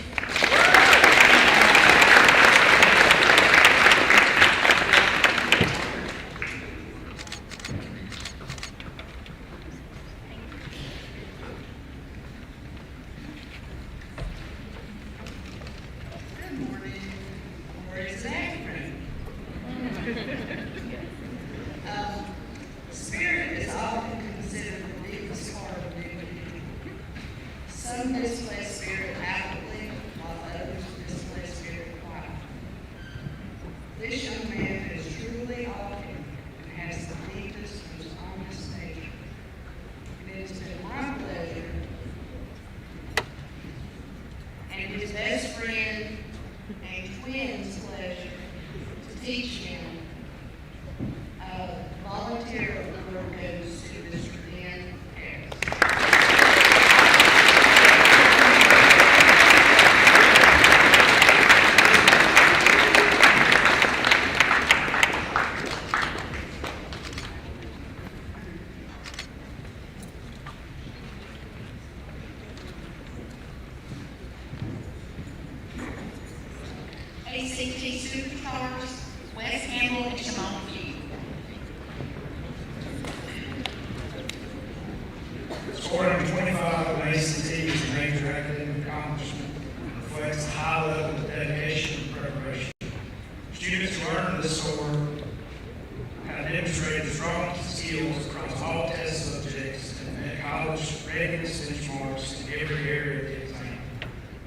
Spirit is often considered the deepest part of human being. Some display spirit outwardly, while others display spirit quietly. This young man is truly authentic and has the deepest, most honest nature. It has been my pleasure and his best friend and twin's pleasure to teach him. Volunteer award goes to Mr. Ben Harris. ACT Superstars, Wes Campbell, and Shimon Few. Score number 25 on ACT is a major academic accomplishment and reflects a high level of dedication and preparation. Students who earned this score have demonstrated strong skills across all test subjects and met college readiness benchmarks in every area of the exam.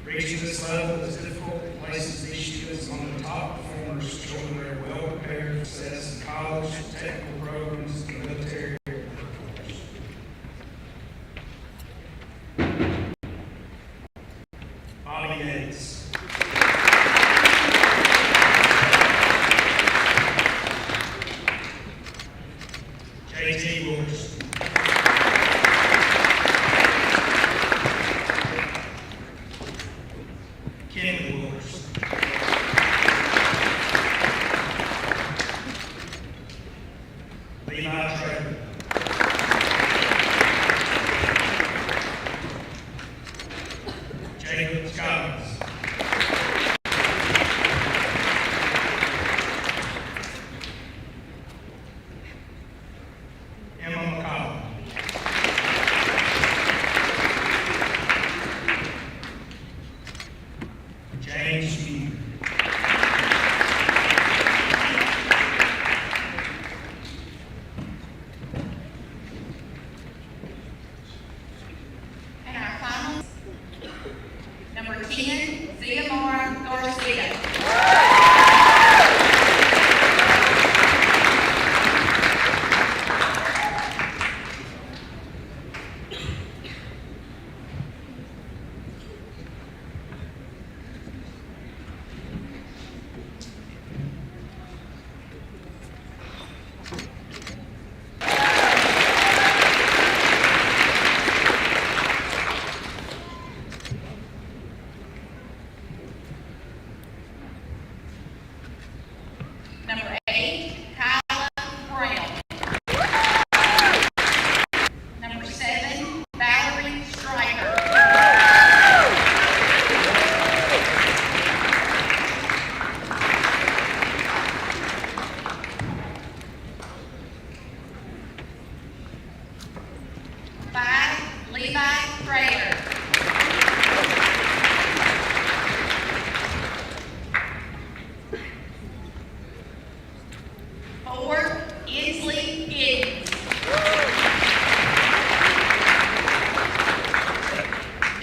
Reaching this level is difficult and places these students on the top performers, showing they are well prepared for success in college, technical programs, and military. Bobby Yates. J.T. Wilkerson. Kenny Wilkerson. Levi Trader. Jacob Collins. Emma McCollum. James Mead. And our finals, number 10, Ziamara Garcia.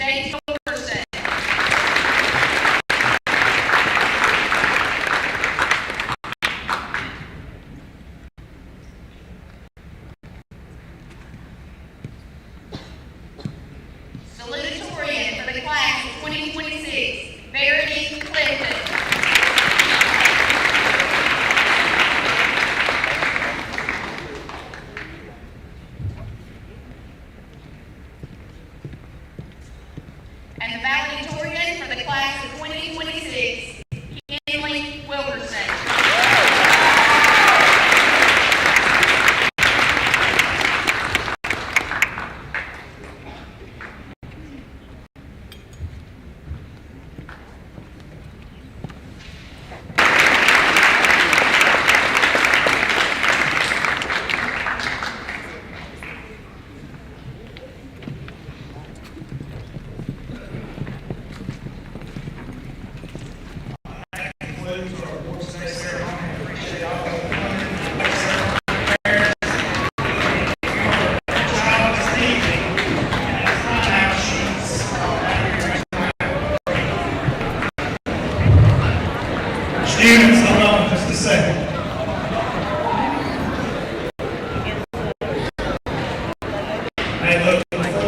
James Wilkerson. Salutatorian for the class of 2026, Verity Clifton. And the valedictorian for the class of 2026, Kenley Wilkerson. Concludes our awards day ceremony. I appreciate all of the prayers. Child this evening, and it's not out sheets. Students,